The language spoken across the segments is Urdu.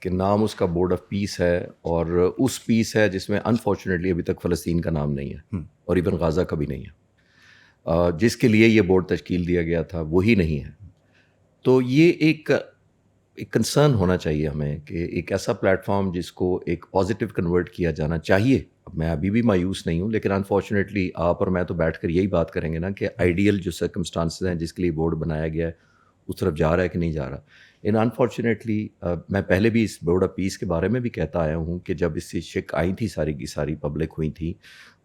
کہ نام اس کا بورڈ آف پیس ہے، اور اس پیس ہے جس میں انفارچونیٹلی ابھی تک فلسطین کا نام نہیں ہے، اور ایون غازہ کا بھی نہیں ہے. جس کے لیے یہ بورڈ تشکیل دیا گیا تھا وہی نہیں ہے. تو یہ ایک کنسرن ہونا چاہیے ہمیں کہ ایک ایسا پلیٹ فارم جس کو ایک پازیٹیو کنورٹ کیا جانا چاہیے. اب میں ابھی بھی مایوس نہیں ہوں، لیکن انفارچونیٹلی آپ اور میں تو بیٹھ کر یہی بات کریں گے نا کہ آئیڈیل جو سرکمسٹانسز ہیں جس کے لیے بورڈ بنایا گیا ہے اس طرف جا رہا ہے کہ نہیں جا رہا. انفارچونیٹلی میں پہلے بھی اس بورڈ آف پیس کے بارے میں بھی کہتا آیا ہوں کہ جب اس سے شک آئی تھی ساری کی ساری پبلک ہوئی تھی،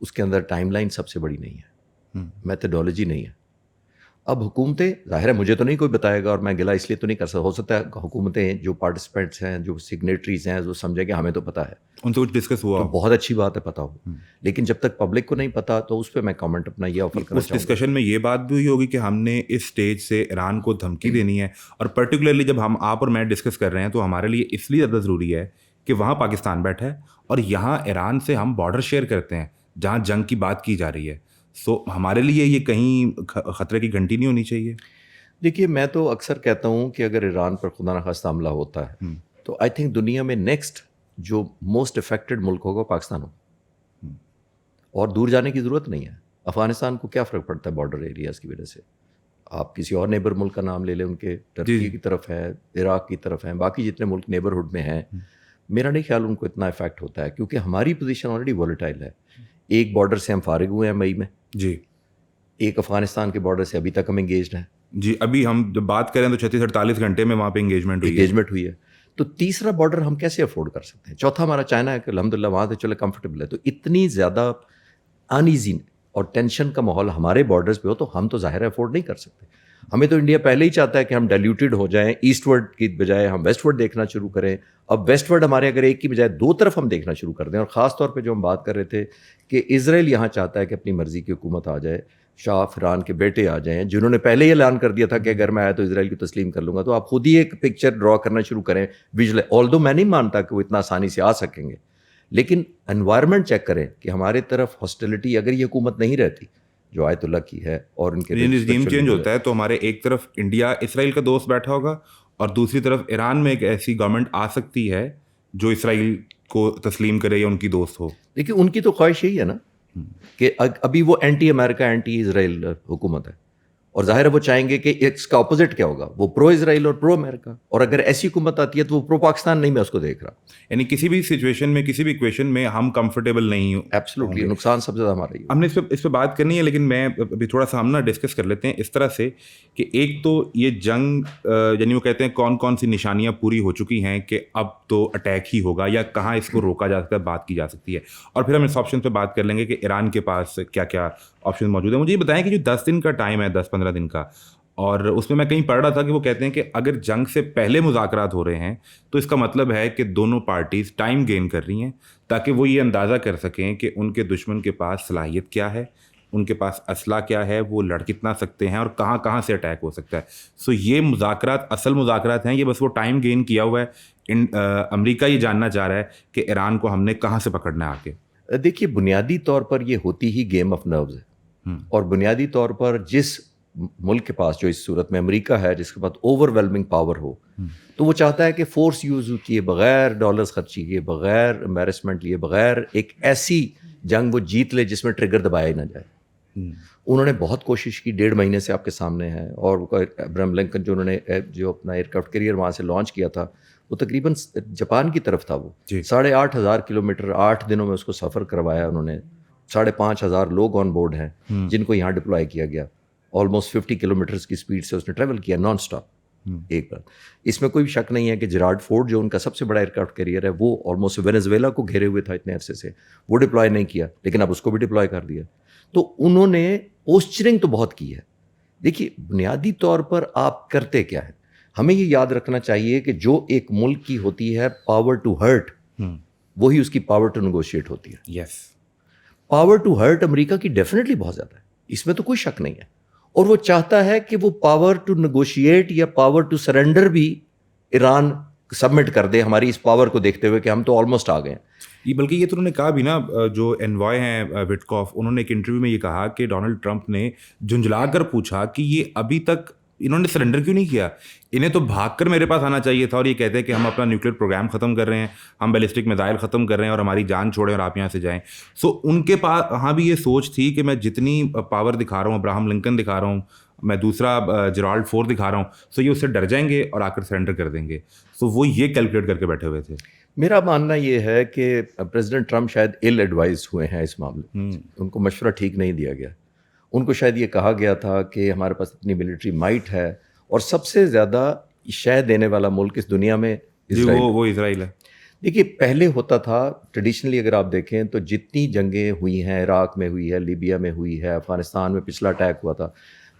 اس کے اندر ٹائم لائن سب سے بڑی نہیں ہے، میتھڈالوجی نہیں ہے. اب حکومتیں، ظاہر ہے مجھے تو نہیں کوئی بتائے گا، اور میں گلا اس لیے تو نہیں کر سکتا، ہو سکتا ہے حکومتیں جو پارٹیسپینٹس ہیں جو سگنیٹریز ہیں وہ سمجھیں کہ ہمیں تو پتہ ہے، ان سے کچھ ڈسکس ہوا تو بہت اچھی بات ہے پتہ ہو. لیکن جب تک پبلک کو نہیں پتہ تو اس پہ میں کامنٹ اپنا یہ آفر کرنا اس چاہوں گا. ڈسکشن میں یہ بات بھی ہوئی ہوگی کہ ہم نے اس سٹیج سے ایران کو دھمکی دینی ہے، اور پرٹیکولرلی جب ہم آپ اور میں ڈسکس کر رہے ہیں تو ہمارے لیے اس لیے زیادہ ضروری ہے کہ وہاں پاکستان بیٹھا ہے اور یہاں ایران سے ہم بارڈر شیئر کرتے ہیں جہاں جنگ کی بات کی جا رہی ہے. سو ہمارے لیے یہ کہیں خطرے کی گھنٹی نہیں ہونی چاہیے. دیکھیے میں تو اکثر کہتا ہوں کہ اگر ایران پر خدا نخواستہ حملہ ہوتا ہے تو آئی تھنک دنیا میں نیکسٹ جو موسٹ افیکٹڈ ملک ہوگا پاکستان ہوگا، اور دور جانے کی ضرورت نہیں ہے. افغانستان کو کیا فرق پڑتا ہے بارڈر ایریاز کی وجہ سے؟ آپ کسی اور نیبر ملک کا نام لے لیں، ان کے ٹرکی کی طرف ہے، عراق کی طرف ہیں، باقی جتنے ملک نیبرہڈ میں ہیں، میرا نہیں خیال ان کو اتنا افیکٹ ہوتا ہے، کیونکہ ہماری پوزیشن آلریڈی وولٹائل ہے. ایک بارڈر سے ہم فارغ ہوئے ہیں مئی میں، جی ایک افغانستان کے بارڈر سے ابھی تک ہم انگیجڈ ہیں. جی ابھی ہم جب بات کریں تو 36-48 گھنٹے میں وہاں پہ انگیجمنٹ ہوئی ہے. تو تیسرا بارڈر ہم کیسے افورڈ کر سکتے ہیں؟ چوتھا ہمارا چائنا ہے کہ الحمدللہ وہاں سے چلے کمفرٹیبل ہے. تو اتنی زیادہ انایزی اور ٹینشن کا ماحول ہمارے بارڈرز پہ ہو تو ہم تو ظاہر ہے افورڈ نہیں کر سکتے. ہمیں تو انڈیا پہلے ہی چاہتا ہے کہ ہم ڈائلیوٹیڈ ہو جائیں، ایسٹ ورڈ کی بجائے ہم ویسٹ ورڈ دیکھنا شروع کریں. اب ویسٹ ورڈ ہمارے اگر ایک کی بجائے دو طرف ہم دیکھنا شروع کر دیں، اور خاص طور پہ جو ہم بات کر رہے تھے کہ اسرائیل یہاں چاہتا ہے کہ اپنی مرضی کی حکومت آ جائے، شاہ فرحان کے بیٹے آ جائیں جنہوں نے پہلے ہی اعلان کر دیا تھا کہ اگر میں آیا تو اسرائیل کی تسلیم کر لوں گا. تو آپ خود ہی ایک پکچر ڈرا کرنا شروع کریں ویژول. آلدو میں نہیں مانتا کہ وہ اتنا آسانی سے آ سکیں گے، لیکن انوائرمنٹ چیک کریں کہ ہمارے طرف ہاسٹیلٹی اگر یہ حکومت نہیں رہتی جو آیت اللہ کی ہے اور ان کے رجیم چینج ہوتا ہے تو ہمارے ایک طرف انڈیا اسرائیل کا دوست بیٹھا ہوگا اور دوسری طرف ایران میں ایک ایسی گورنمنٹ آ سکتی ہے جو اسرائیل کو تسلیم کرے یا ان کی دوست ہو. دیکھیے ان کی تو خواہش یہی ہے نا کہ ابھی وہ اینٹی امریکہ اینٹی اسرائیل حکومت ہے، اور ظاہر ہے وہ چاہیں گے کہ اس کا اپوزٹ کیا ہوگا، وہ پرو اسرائیل اور پرو امریکہ. اور اگر ایسی حکومت آتی ہے تو وہ پرو پاکستان نہیں، میں اس کو دیکھ رہا. یعنی کسی بھی سچویشن میں کسی بھی ایکویشن میں ہم کمفرٹیبل نہیں ہوں. ایبسلیوٹلی نقصان سب سے زیادہ ہمارا ہی. ہم نے اس پہ بات کرنی ہے، لیکن میں ابھی تھوڑا سا ہم نا ڈسکس کر لیتے ہیں اس طرح سے کہ ایک تو یہ جنگ یعنی وہ کہتے ہیں کون کون سی نشانیاں پوری ہو چکی ہیں کہ اب تو اٹیک ہی ہوگا، یا کہاں اس کو روکا جا سکتا ہے، بات کی جا سکتی ہے. اور پھر ہم اس آپشن پہ بات کر لیں گے کہ ایران کے پاس کیا کیا آپشن موجود ہیں. مجھے یہ بتائیں کہ جو 10 دن کا ٹائم ہے، 10-15 دن کا، اور اس میں کہیں پڑھ رہا تھا کہ وہ کہتے ہیں کہ اگر جنگ سے پہلے مذاکرات ہو رہے ہیں تو اس کا مطلب ہے کہ دونوں پارٹیز ٹائم گین کر رہی ہیں تاکہ وہ یہ اندازہ کر سکیں کہ ان کے دشمن کے پاس صلاحیت کیا ہے، ان کے پاس اسلحہ کیا ہے، وہ لڑ کتنا سکتے ہیں اور کہاں کہاں سے اٹیک ہو سکتا ہے. سو یہ مذاکرات اصل مذاکرات ہیں، یہ بس وہ ٹائم گین کیا ہوا ہے. امریکہ یہ جاننا چاہ رہا ہے کہ ایران کو ہم نے کہاں سے پکڑنا ہے آگے. دیکھیے بنیادی طور پر یہ ہوتی ہی گیم آف نروز ہے، اور بنیادی طور پر جس ملک کے پاس، جو اس صورت میں امریکہ ہے، جس کے پاس اوور ویلمنگ پاور ہو، تو وہ چاہتا ہے کہ فورس یوز کیے بغیر، ڈالرز خرچی کیے بغیر، امبیرسمنٹ لیے بغیر ایک ایسی جنگ وہ جیت لے جس میں ٹریگر دبایا ہی نہ جائے. انہوں نے بہت کوشش کی، 1.5 مہینے سے آپ کے سامنے ہے. اور ابراہم لنکن جو انہوں نے جو اپنا ایئر کرافٹ کیریئر وہاں سے لانچ کیا تھا، وہ تقریباً جاپان کی طرف تھا. وہ 8,500 کلومیٹر 8 دنوں میں اس کو سفر کروایا انہوں نے. 5,500 لوگ آن بورڈ ہیں جن کو یہاں ڈپلوائے کیا گیا. آلموسٹ 50 کلومیٹرز کی سپیڈ سے اس نے ٹریول کیا نان اسٹاپ. ایک بار اس میں کوئی شک نہیں ہے کہ جیرارڈ فورڈ جو ان کا سب سے بڑا ایئر کرافٹ کیریئر ہے، وہ آلموسٹ وینیزویلا کو گھیرے ہوئے تھا اتنے عرصے سے، وہ ڈپلوائے نہیں کیا، لیکن اب اس کو بھی ڈپلوائے کر دیا. تو انہوں نے پوسچرنگ تو بہت کی ہے. دیکھیے بنیادی طور پر آپ کرتے کیا ہے، ہمیں یہ یاد رکھنا چاہیے کہ جو ایک ملک کی ہوتی ہے پاور ٹو ہرٹ، وہی اس کی پاور ٹو نیگوشیٹ ہوتی ہے. یس، پاور ٹو ہرٹ امریکہ کی ڈیفینیٹلی بہت زیادہ ہے، اس میں تو کوئی شک نہیں ہے. اور وہ چاہتا ہے کہ وہ پاور ٹو نیگوشیٹ یا پاور ٹو سرنڈر بھی ایران سبمٹ کر دے ہماری اس پاور کو دیکھتے ہوئے کہ ہم تو آلموسٹ آ گئے ہیں. بلکہ یہ تو انہوں نے کہا بھی نا، جو انوائے ہیں وٹکاف، انہوں نے ایک انٹرویو میں یہ کہا کہ ڈونلڈ ٹرمپ نے جھنجھلا کر پوچھا کہ یہ ابھی تک انہوں نے سرنڈر کیوں نہیں کیا؟ انہیں تو بھاگ کر میرے پاس آنا چاہیے تھا اور یہ کہتے ہیں کہ ہم اپنا نیوکلیئر پروگرام ختم کر رہے ہیں, ہم بیلسٹک میزائل ختم کر رہے ہیں اور ہماری جان چھوڑیں اور آپ یہاں سے جائیں. سو ان کے پاس ہاں بھی یہ سوچ تھی کہ میں جتنی پاور دکھا رہا ہوں, ابراہم لنکن دکھا رہا ہوں, میں دوسرا جرالڈ فور دکھا رہا ہوں, سو یہ اس سے ڈر جائیں گے اور آ کر سرنڈر کر دیں گے. سو وہ یہ کیلکولیٹ کر کے بیٹھے ہوئے تھے. میرا ماننا یہ ہے کہ پریزیڈنٹ ٹرمپ شاید ایل ایڈوائز ہوئے ہیں اس معاملے میں, ان کو مشورہ ٹھیک نہیں دیا گیا. ان کو شاید یہ کہا گیا تھا کہ ہمارے پاس اتنی ملٹری مائٹ ہے, اور سب سے زیادہ شے دینے والا ملک اس دنیا میں وہ اسرائیل ہے. دیکھیے پہلے ہوتا تھا ٹریڈیشنلی, اگر آپ دیکھیں تو جتنی جنگیں ہوئی ہیں, عراق میں ہوئی ہے, لیبیا میں ہوئی ہے, افغانستان میں پچھلا اٹیک ہوا تھا,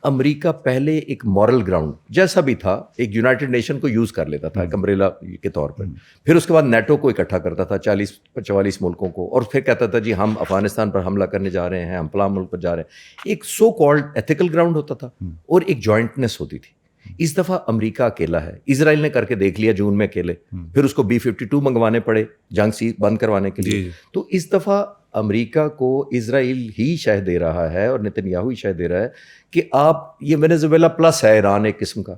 امریکہ پہلے ایک مورل گراؤنڈ جیسا بھی تھا, ایک یونائٹڈ نیشن کو یوز کر لیتا تھا ایک امبریلا کے طور پر. پھر اس کے بعد نیٹو کو اکٹھا کرتا تھا 40-44 ملکوں کو, اور پھر کہتا تھا جی ہم افغانستان پر حملہ کرنے جا رہے ہیں, ہم فلاں ملک پر جا رہے ہیں. ایک سو کالڈ ایتھیکل گراؤنڈ ہوتا تھا اور ایک جوائنٹنس ہوتی تھی. اس دفعہ امریکہ اکیلا ہے. اسرائیل نے کر کے دیکھ لیا جون میں اکیلے, پھر اس کو B-52 منگوانے پڑے جنگ بند کروانے کے لیے. تو اس دفعہ امریکہ کو اسرائیل ہی شہ دے رہا ہے اور نتنیاہو ہی شہ دے رہا ہے کہ آپ یہ وینیزویلا پلس ہے ایران ایک قسم کا.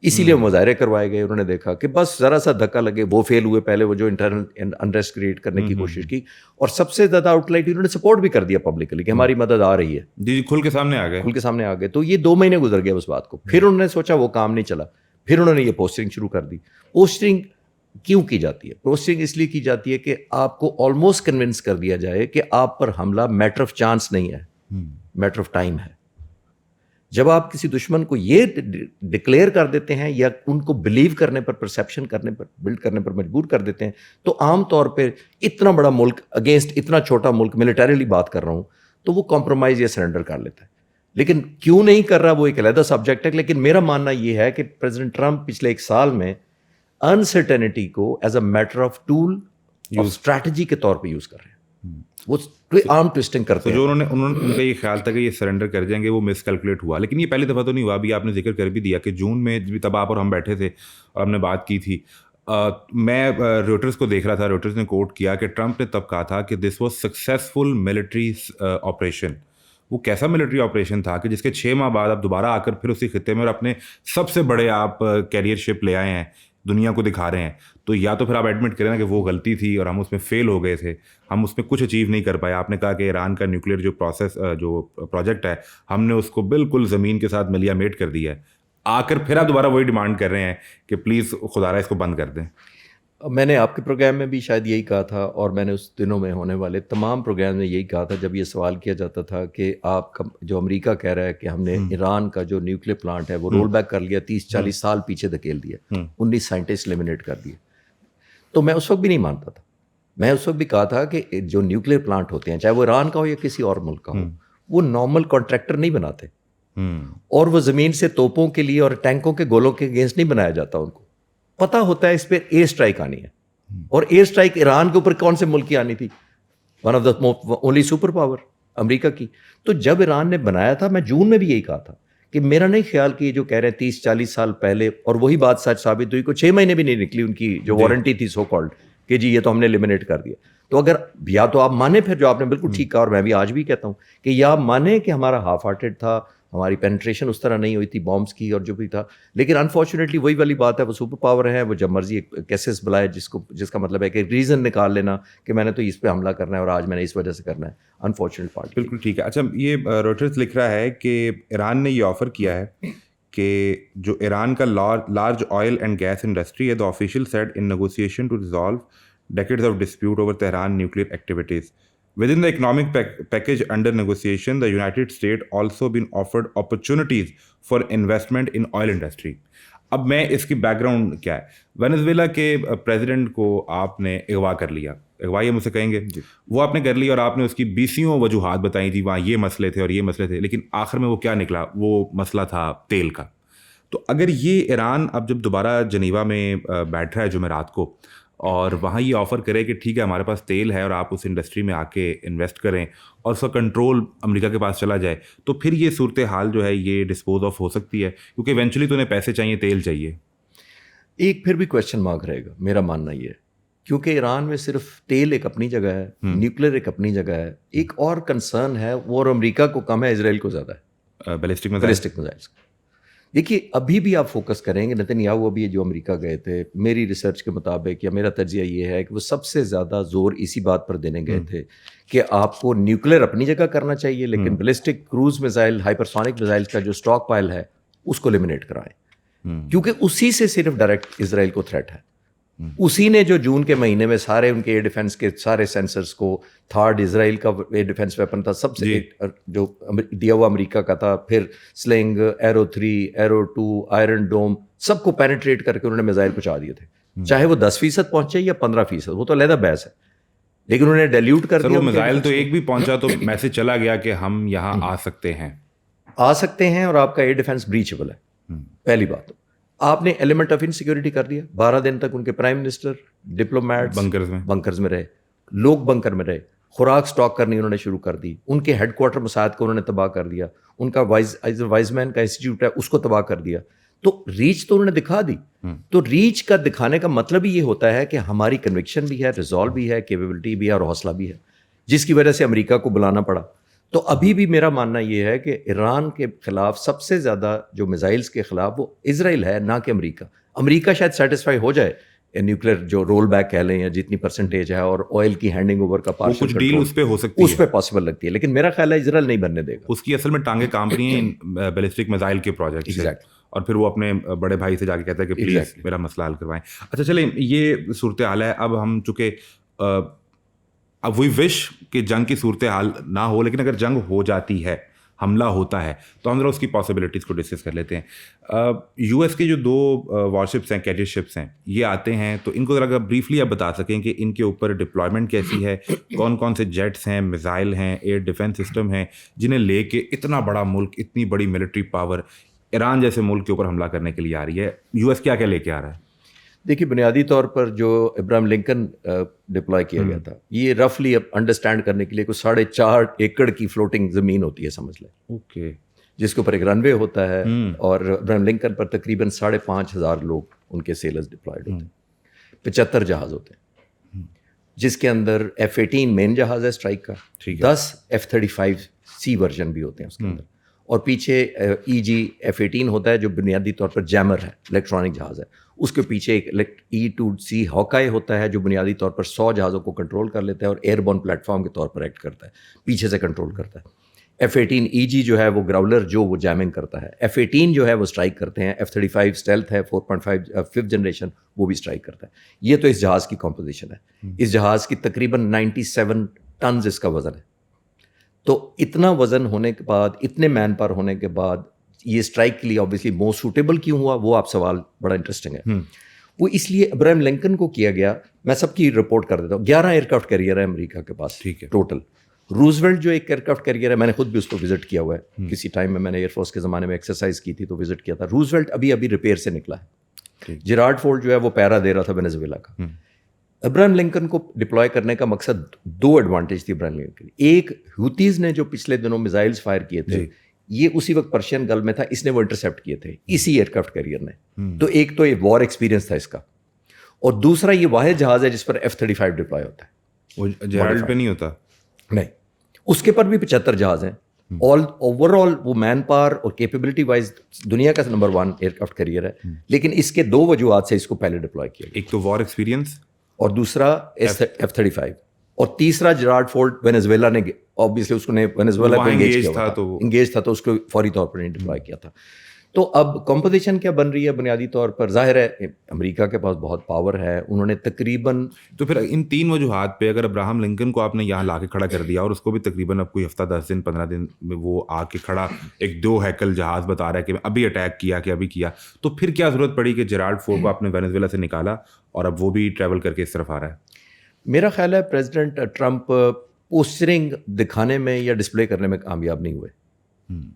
اسی لیے مظاہرے کروائے گئے. انہوں نے دیکھا کہ بس ذرا سا دھکا لگے, وہ فیل ہوئے پہلے, وہ جو انٹرنل انریسٹ کریٹ کرنے کی کوشش کی, اور سب سے زیادہ آؤٹ لائٹ انہوں نے سپورٹ بھی کر دیا پبلکلی کہ ہماری مدد آ رہی ہے. جی کھل کے سامنے آ گئے. تو یہ 2 مہینے گزر گئے اس بات کو. پھر انہوں نے سوچا وہ کام نہیں چلا, پھر انہوں نے یہ پوسٹنگ شروع کر دی. پوسٹنگ کیوں کی جاتی ہے؟ پوسٹنگ اس لیے کی جاتی ہے کہ آپ کو آلموسٹ کنونس کر دیا جائے کہ آپ پر حملہ میٹر آف چانس نہیں ہے, میٹر آف ٹائم ہے. جب آپ کسی دشمن کو یہ ڈکلیئر کر دیتے ہیں یا ان کو بلیو کرنے پر, پرسیپشن کرنے پر, بلڈ کرنے پر مجبور کر دیتے ہیں, تو عام طور پہ اتنا بڑا ملک اگینسٹ اتنا چھوٹا ملک, ملٹریلی بات کر رہا ہوں, تو وہ کمپرومائز یا سرنڈر کر لیتا ہے. لیکن کیوں نہیں کر رہا وہ ایک علیحدہ سبجیکٹ ہے. لیکن میرا ماننا یہ ہے کہ پریزیڈنٹ ٹرمپ پچھلے 1 سال میں انسرٹینٹی کو as a matter of tool of strategy کے طور پہ یوز کر رہے ہیں. وہ عام ٹوسٹنگ کرتے ہیں. جو انہوں نے ان کا یہ خیال تھا کہ یہ سرنڈر کر جائیں گے, وہ مس کیلکولیٹ ہوا. لیکن یہ پہلی دفعہ تو نہیں ہوا. ابھی آپ نے ذکر کر بھی دیا کہ جون میں تب آپ اور ہم بیٹھے تھے اور ہم نے بات کی تھی. میں روٹرز کو دیکھ رہا تھا, روٹرز نے کوٹ کیا کہ ٹرمپ نے تب کہا تھا کہ this was successful military operation. وہ کیسا ملٹری آپریشن تھا کہ جس کے 6 ماہ بعد آپ دوبارہ آ کر پھر اسی خطے میں اور اپنے سب سے بڑے آپ کیریئر شپ لے آئے ہیں, دنیا کو دکھا رہے ہیں. تو یا تو پھر آپ ایڈمٹ کریں نا کہ وہ غلطی تھی اور ہم اس میں فیل ہو گئے تھے, ہم اس میں کچھ اچیو نہیں کر پائے. آپ نے کہا کہ ایران کا نیوکلیئر جو پروجیکٹ ہے, ہم نے اس کو بالکل زمین کے ساتھ ملیا میٹ کر دیا ہے. آ کر پھر آپ دوبارہ وہی ڈیمانڈ کر رہے ہیں کہ پلیز خدا را اس کو بند کر دیں. میں نے آپ کے پروگرام میں بھی شاید یہی کہا تھا, اور میں نے اس دنوں میں ہونے والے تمام پروگرام میں یہی کہا تھا جب یہ سوال کیا جاتا تھا کہ آپ کا جو امریکہ کہہ رہا ہے کہ ہم نے ایران کا جو نیوکلیئر پلانٹ ہے وہ رول بیک کر لیا, 30-40 سال پیچھے دھکیل دیا, 19 سائنٹسٹ ایلیمنیٹ کر دیے. تو میں اس وقت بھی نہیں مانتا تھا. میں اس وقت بھی کہا تھا کہ جو نیوکلیئر پلانٹ ہوتے ہیں, چاہے وہ ایران کا ہو یا کسی اور ملک کا ہو, وہ نارمل کانٹریکٹر نہیں بناتے, اور وہ زمین سے توپوں کے لیے اور ٹینکوں کے گولوں کے اگینسٹ نہیں بنایا جاتا. ان کو پتہ ہوتا ہے اس پہ ایئر اسٹرائک آنی ہے, اور ایئر اسٹرائک ایران کے اوپر کون سے ملک کی آنی تھی؟ One of the only super power, America کی. تو جب ایران نے بنایا تھا, میں جون میں بھی یہی کہا تھا کہ میرا نہیں خیال کہ یہ جو کہہ رہے ہیں 30-40 سال پہلے, اور وہی بات سچ ثابت ہوئی, کو 6 مہینے بھی نہیں نکلی ان کی جو وارنٹی تھی سو کالڈ کہ جی یہ تو ہم نے ایلیمنیٹ کر دیا. تو اگر یا تو آپ مانیں, پھر جو آپ نے بالکل ٹھیک کہا, اور میں بھی آج بھی کہتا ہوں کہ یا آپ مانیں کہ ہمارا ہاف ہارٹیڈ تھا, ہماری پینٹریشن اس طرح نہیں ہوئی تھی بامبس کی اور جو بھی تھا, لیکن انفارچونیٹلی وہی والی بات ہے, وہ سپر پاور ہے, وہ جب مرضی کیسز بلائے, جس کا مطلب ہے کہ ریزن نکال لینا کہ میں نے تو اس پہ حملہ کرنا ہے اور آج میں نے اس وجہ سے کرنا ہے. Unfortunate part. بالکل ٹھیک ہے. اچھا, یہ روٹرز لکھ رہا ہے کہ ایران نے یہ آفر کیا ہے کہ جو ایران کا large oil and gas industry ہے, the official said in negotiation to resolve decades of dispute over Tehran nuclear activities. Within the economic package under negotiation, the United States also been offered opportunities for investment in oil industry. اب میں اس کی بیک گراؤنڈ کیا ہے, وینزویلا کے پریزیڈنٹ کو آپ نے اغوا کر لیا, اغوا یہ مجھ سے کہیں گے, وہ آپ نے کر لی اور آپ نے اس کی 20 وجوہات بتائی تھی, وہاں یہ مسئلے تھے اور یہ مسئلے تھے, لیکن آخر میں وہ کیا نکلا, وہ مسئلہ تھا تیل کا. تو اگر یہ ایران اب جب دوبارہ جنیوا میں بیٹھ رہا ہے جمعرات کو, اور وہاں یہ آفر کرے کہ ٹھیک ہے ہمارے پاس تیل ہے اور آپ اس انڈسٹری میں آ کے انویسٹ کریں, اور اس کا کنٹرول امریکہ کے پاس چلا جائے, تو پھر یہ صورتحال جو ہے یہ ڈسپوز آف ہو سکتی ہے, کیونکہ ایونچولی تو انہیں پیسے چاہیے, تیل چاہیے. ایک پھر بھی کویشچن مارک رہے گا, میرا ماننا یہ ہے, کیونکہ ایران میں صرف تیل ایک اپنی جگہ ہے, نیوکلیر ایک اپنی جگہ ہے, ایک اور کنسرن ہے وہ, اور امریکہ کو کم ہے, اسرائیل کو زیادہ ہے, بیلسٹک میزائلس. دیکھیے ابھی بھی آپ فوکس کریں گے، نتنیاہو ابھی جو امریکہ گئے تھے، میری ریسرچ کے مطابق یا میرا تجزیہ یہ ہے کہ وہ سب سے زیادہ زور اسی بات پر دینے گئے تھے کہ آپ کو نیوکلیر اپنی جگہ کرنا چاہیے، لیکن بیلسٹک کروز میزائل، ہائپرسونک میزائل کا جو اسٹاک پائل ہے اس کو ایلیمنیٹ کرائیں، کیونکہ اسی سے صرف ڈائریکٹ اسرائیل کو تھریٹ ہے. اسی نے جو جون کے مہینے میں سارے ان کے ایئر ڈیفنس کے سارے سینسرز کو، تھرڈ اسرائیل کا ایئر ڈیفنس ویپن تھا سب سے جو دیا ہوا امریکہ کا تھا، پھر sling, arrow 3، arrow 2، Iron Dome, سب کو پینیٹریٹ کر کے انہوں نے میزائل پہنچا دیے تھے، چاہے وہ 10% پہنچے یا 15%، وہ تو علیحدہ بحث ہے، لیکن انہوں نے ڈیلیوٹ کر دیا. وہ میزائل تو ایک بھی پہنچا تو میسج چلا گیا کہ ہم یہاں آ سکتے ہیں اور آپ کا ایئر ڈیفنس بریچبل ہے. پہلی بات آپ نے ایلیمنٹ آف انسیکیورٹی کر دیا. 12 دن تک ان کے پرائم منسٹر، ڈپلومیٹس بنکرز میں رہے، لوگ بنکر میں رہے، خوراک سٹاک کرنی انہوں نے شروع کر دی، ان کے ہیڈ کوارٹر مساعد کو انہوں نے تباہ کر دیا، ان کا وائز مین کا انسٹیٹیوٹ ہے اس کو تباہ کر دیا. تو ریچ تو انہوں نے دکھا دی. تو ریچ کا دکھانے کا مطلب ہی یہ ہوتا ہے کہ ہماری کنوکشن بھی ہے، ریزالو بھی ہے، کیپیبلٹی بھی ہے اور حوصلہ بھی ہے، جس کی وجہ سے امریکہ کو بلانا پڑا. تو ابھی بھی میرا ماننا یہ ہے کہ ایران کے خلاف سب سے زیادہ جو میزائلز کے خلاف وہ اسرائیل ہے، نہ کہ امریکہ. امریکہ شاید سیٹسفائی ہو جائے نیوکلیر جو رول بیک کہہ لیں یا جتنی پرسنٹیج ہے اور آئل کی ہینڈنگ اوور کا پارشل ڈیل اس پہ ہو سکتی ہے، اس پہ پاسبل لگتی ہے، لیکن میرا خیال ہے اسرائیل نہیں بننے دے گا. اس کی اصل میں ٹانگیں کانپ رہی ہیں بیلسٹک میزائل کے پروجیکٹ سے، اور پھر وہ اپنے بڑے بھائی سے جا کے کہتا ہے کہ پلیز میرا مسئلہ حل کروائیں. اچھا چلیں، یہ صورتحال ہے. اب ہم چونکہ اب وہی وش کہ جنگ کی صورتحال نہ ہو، لیکن اگر جنگ ہو جاتی ہے، حملہ ہوتا ہے، تو ہم ذرا اس کی پاسبلٹیز کو ڈسکس کر لیتے ہیں. یو ایس کے جو 2 وارشپس ہیں، کیڈٹ شپس ہیں، یہ آتے ہیں، تو ان کو ذرا بریفلی آپ بتا سکیں کہ ان کے اوپر ڈپلائمنٹ کیسی ہے، کون کون سے جیٹس ہیں، میزائل ہیں، ایئر ڈیفنس سسٹم ہیں، جنہیں لے کے اتنا بڑا ملک، اتنی بڑی ملٹری پاور ایران جیسے ملک کے اوپر حملہ کرنے کے لیے آ رہی ہے. یو ایس کیا کیا لے کے آ رہا ہے؟ دیکھیے، بنیادی طور پر جو ابراہیم لنکن ڈپلوائے کیا گیا تھا، یہ رفلی انڈرسٹینڈ کرنے کے لیے کوئی 4.5 ایکڑ کی فلوٹنگ زمین ہوتی ہے، سمجھ لیں، اوکے، جس کے اوپر ایک رن وے ہوتا ہے، اور ابراہیم لنکن پر تقریباً 5,500 لوگ ان کے سیلرز ڈپلائڈ ہوتے ہیں. 75 جہاز ہوتے ہیں، جس کے اندر F-18 مین جہاز ہے اسٹرائک کا، 10 F-35C ورژن بھی ہوتے ہیں اس کے اندر، اور پیچھے F-18 ہوتا ہے جو بنیادی طور پر جیمر ہے، الیکٹرانک جہاز ہے. اس کے پیچھے ایک E-2C ہاکائی ہوتا ہے جو بنیادی طور پر 100 جہازوں کو کنٹرول کر لیتا ہے اور ایئر بورن پلیٹ فارم کے طور پر ایکٹ کرتا ہے، پیچھے سے کنٹرول کرتا ہے. F-18EG جو ہے وہ گراؤلر جو وہ جیمنگ کرتا ہے. F-18 جو ہے وہ اسٹرائک کرتے ہیں. F-35 اسٹیلتھ ہے 4.5 5th جنریشن، وہ بھی اسٹرائک کرتا ہے. یہ تو اس جہاز کی کمپوزیشن ہے. اس جہاز کی تقریباً 97 ٹنز اس کا وزن ہے. تو اتنا وزن ہونے کے بعد، اتنے مین پاور ہونے کے بعد، یہ اسٹرائک کے لیے آبویسلی موسٹ سوٹیبل کیوں ہوا، وہ آپ سوال بڑا انٹرسٹنگ ہے. وہ اس لیے ابراہیم لنکن کو کیا گیا. میں سب کی رپورٹ کر دیتا ہوں. 11 ایئر کرافٹ کیریئر ہے امریکہ کے پاس ٹوٹل. روزویلٹ جو ایک ایئر کرافٹ کیریئر ہے، میں نے خود بھی اس کو وزٹ کیا ہوا ہے کسی ٹائم میں نے ایئر فورس کے زمانے میں ایکسرسائز کی تھی تو وزٹ کیا تھا. روزویلٹ ابھی ریپیئر سے نکلا ہے. جیرارڈ فورڈ جو ہے وہ پیرا دے رہا تھا وینیزویلا کا. ابراہیم لنکن کو ڈپلوائے کرنے کا مقصد 2 ایڈوانٹیج تھی ابراہیم لنکن کی. ایک، ہوتیز نے جو پچھلے دنوں میزائلز فائر کیے تھے، یہ اسی وقت پرشین گلف میں تھا، اس نے وہ انٹرسیپٹ کیے تھے اسی ایئر کرافٹ کیریئر نے. تو ایک تو یہ وار ایکسپیرینس تھا اس کا، اور دوسرا یہ واحد جہاز ہے جس پر F-35 ڈپلوائے ہوتا ہے. وہ جیرالڈ پہ نہیں ہوتا؟ نہیں، اس کے پر بھی 75 جہاز ہیں. اوور آل وہ مین پاور اور کیپیبلٹی وائز دنیا کا نمبر 1 ایئر کرافٹ کیریئر ہے. لیکن اس کے 2 وجوہات سے اس کو پہلے ڈپلوائے کیا گیا. ایک تو وار ایکسپیرینس، اور دوسرا F-35، اور تیسرا جیرارڈ فورڈ وینیزویلا نے آبویسلی اس کو وینیزویلا کو انگیج تھا تو اس کو فوری طور پر ڈپلوائے کیا تھا. تو اب کمپوزیشن کیا بن رہی ہے بنیادی طور پر؟ ظاہر ہے امریکہ کے پاس بہت پاور ہے، انہوں نے تقریباً، تو پھر ان 3 وجوہات پہ اگر ابراہم لنکن کو آپ نے یہاں لا کے کھڑا کر دیا، اور اس کو بھی تقریباً اب کوئی ہفتہ 10 دن 15 دن میں وہ آ کے کھڑا ایک 2 ہیکل جہاز بتا رہا ہے کہ ابھی اٹیک کیا کہ ابھی کیا، تو پھر کیا ضرورت پڑی کہ جیرالڈ فورڈ کو آپ نے وینیزویلا سے نکالا اور اب وہ بھی ٹریول کر کے اس طرف آ رہا ہے؟ میرا خیال ہے پریزیڈنٹ ٹرمپ پوسچرنگ دکھانے میں یا ڈسپلے کرنے میں کامیاب نہیں ہوئے،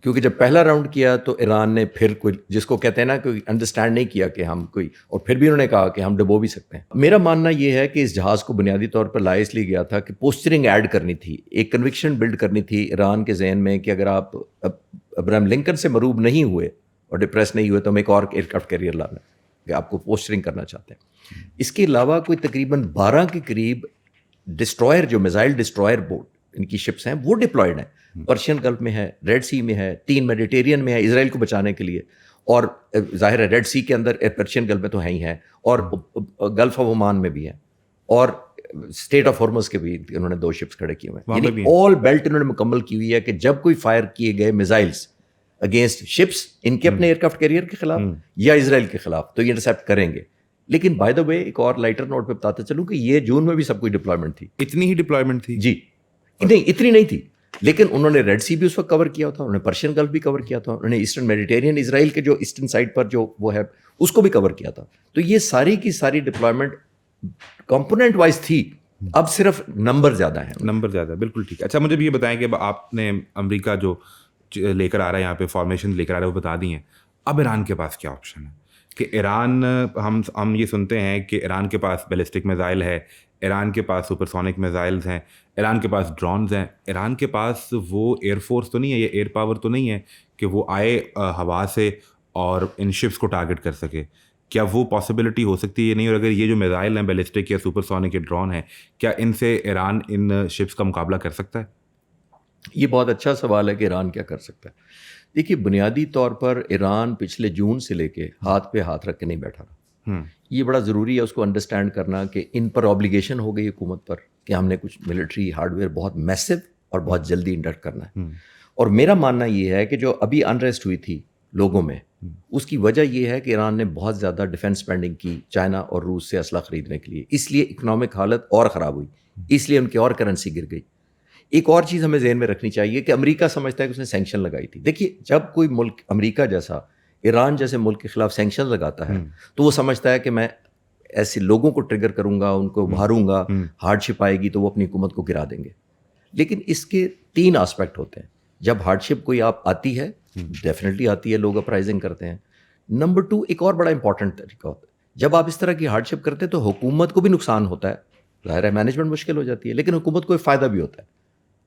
کیونکہ جب پہلا راؤنڈ کیا تو ایران نے پھر کوئی، جس کو کہتے ہیں نا، کوئی انڈرسٹینڈ نہیں کیا کہ ہم کوئی، اور پھر بھی انہوں نے کہا کہ ہم ڈبو بھی سکتے ہیں. میرا ماننا یہ ہے کہ اس جہاز کو بنیادی طور پر لایا اس لیے گیا تھا کہ پوسچرنگ ایڈ کرنی تھی، ایک کنوکشن بلڈ کرنی تھی ایران کے ذہن میں کہ اگر آپ ابراہیم لنکن سے مروب نہیں ہوئے اور ڈپریس نہیں ہوئے تو ہم ایک اور ایئر کرافٹ کیریئر لانا، کہ آپ کو پوسچرنگ کرنا چاہتے ہیں. اس کے علاوہ کوئی تقریباً 12 کے قریب ڈسٹرائر، جو میزائل ڈسٹرائر بورڈ ان کی شپس ہیں، وہ ڈپلائڈ ہیں. پرشین گلف میں ہے، ریڈ سی میں ہے، 3 میڈیٹیرین میں ہے اسرائیل کو بچانے کے لیے، اور ظاہر ہے ریڈ سی کے اندر پرشین گلف میں تو ہیں ہی ہیں, اور گلف آف عمان میں بھی ہیں, اور اسٹیٹ آف ہارمز کے بھی انہوں نے 2 شپس کھڑے کیے ہوئے ہیں. یعنی آل بیلٹ انہوں نے مکمل کی ہوئی ہے کہ جب کوئی فائر کیے گئے میزائلس اگینسٹ شپس ان کے اپنے ایئر کرافٹ کیریئر کے خلاف یا اسرائیل کے خلاف تو یہ انٹرسیپٹ کریں گے. لیکن بائی دا وے ایک اور لائٹر نوٹ پہ بتاتے چلوں کہ یہ جون میں بھی سب کوئی ڈپلائمنٹ تھی. اتنی ہی ڈپلائمنٹ تھی؟ جی نہیں, اتنی نہیں تھی, لیکن انہوں نے ریڈ سی بھی اس وقت کور کیا تھا, انہوں نے پرشین گلف بھی کور کیا تھا, انہوں نے ایسٹرن میڈیٹیرین اسرائیل کے جو ایسٹرن سائڈ پر جو وہ ہے اس کو بھی کور کیا تھا. تو یہ ساری کی ساری ڈپلائمنٹ کمپوننٹ وائز تھی, اب صرف نمبر زیادہ ہیں. نمبر زیادہ, بالکل ٹھیک ہے. اچھا مجھے بھی یہ بتائیں کہ آپ نے امریکہ جو لے کر آ رہا ہے یہاں پہ فارمیشن لے کر آ رہا ہے وہ بتا دی ہیں, اب ایران کے پاس کیا آپشن ہے؟ کہ ایران, ہم یہ سنتے ہیں کہ ایران کے پاس بیلسٹک میزائل ہے, ایران کے پاس سپر سونک میزائلز ہیں, ایران کے پاس ڈرونز ہیں, ایران کے پاس وہ ایئر فورس تو نہیں ہے یا ایئر پاور تو نہیں ہے کہ وہ آئے ہوا سے اور ان شپس کو ٹارگٹ کر سکے. کیا وہ پاسبلٹی ہو سکتی ہے؟ نہیں. اور اگر یہ جو میزائل ہیں بیلسٹک یا سپر سونک یا ڈرون ہیں, کیا ان سے ایران ان شپس کا مقابلہ کر سکتا ہے؟ یہ بہت اچھا سوال ہے کہ ایران کیا کر سکتا ہے. دیکھیے بنیادی طور پر ایران پچھلے جون سے لے کے ہاتھ پہ ہاتھ رکھ کے نہیں بیٹھا رہا. یہ بڑا ضروری ہے اس کو انڈرسٹینڈ کرنا کہ ان پر آبلیگیشن ہو گئی حکومت پر کہ ہم نے کچھ ملٹری ہارڈ ویئر بہت میسو اور بہت جلدی انڈکٹ کرنا ہے. اور میرا ماننا یہ ہے کہ جو ابھی انریسٹ ہوئی تھی لوگوں میں, اس کی وجہ یہ ہے کہ ایران نے بہت زیادہ ڈیفینس اسپینڈنگ کی چائنا اور روس سے اسلحہ خریدنے کے لیے, اس لیے اکنامک حالت اور خراب ہوئی, اس لیے ان کی اور کرنسی گر گئی. ایک اور چیز ہمیں ذہن میں رکھنی چاہیے کہ امریکہ سمجھتا ہے کہ اس نے سینکشن لگائی تھی. دیکھیے جب کوئی ملک امریکہ جیسا ایران جیسے ملک کے خلاف سینکشن لگاتا ہے تو وہ سمجھتا ہے کہ میں ایسے لوگوں کو ٹریگر کروں گا, ان کو ابھاروں گا, ہارڈ شپ آئے گی تو وہ اپنی حکومت کو گرا دیں گے. لیکن اس کے 3 آسپیکٹ ہوتے ہیں. جب ہارڈ شپ کوئی آپ آتی ہے, ڈیفینیٹلی آتی ہے, لوگ اپرائزنگ کرتے ہیں. نمبر 2 ایک اور بڑا امپورٹنٹ طریقہ ہوتا ہے, جب آپ اس طرح کی ہارڈ شپ کرتے ہیں تو حکومت کو بھی نقصان ہوتا ہے, ظاہر ہے مینجمنٹ مشکل ہو جاتی ہے, لیکن حکومت کو ایک فائدہ بھی ہوتا ہے.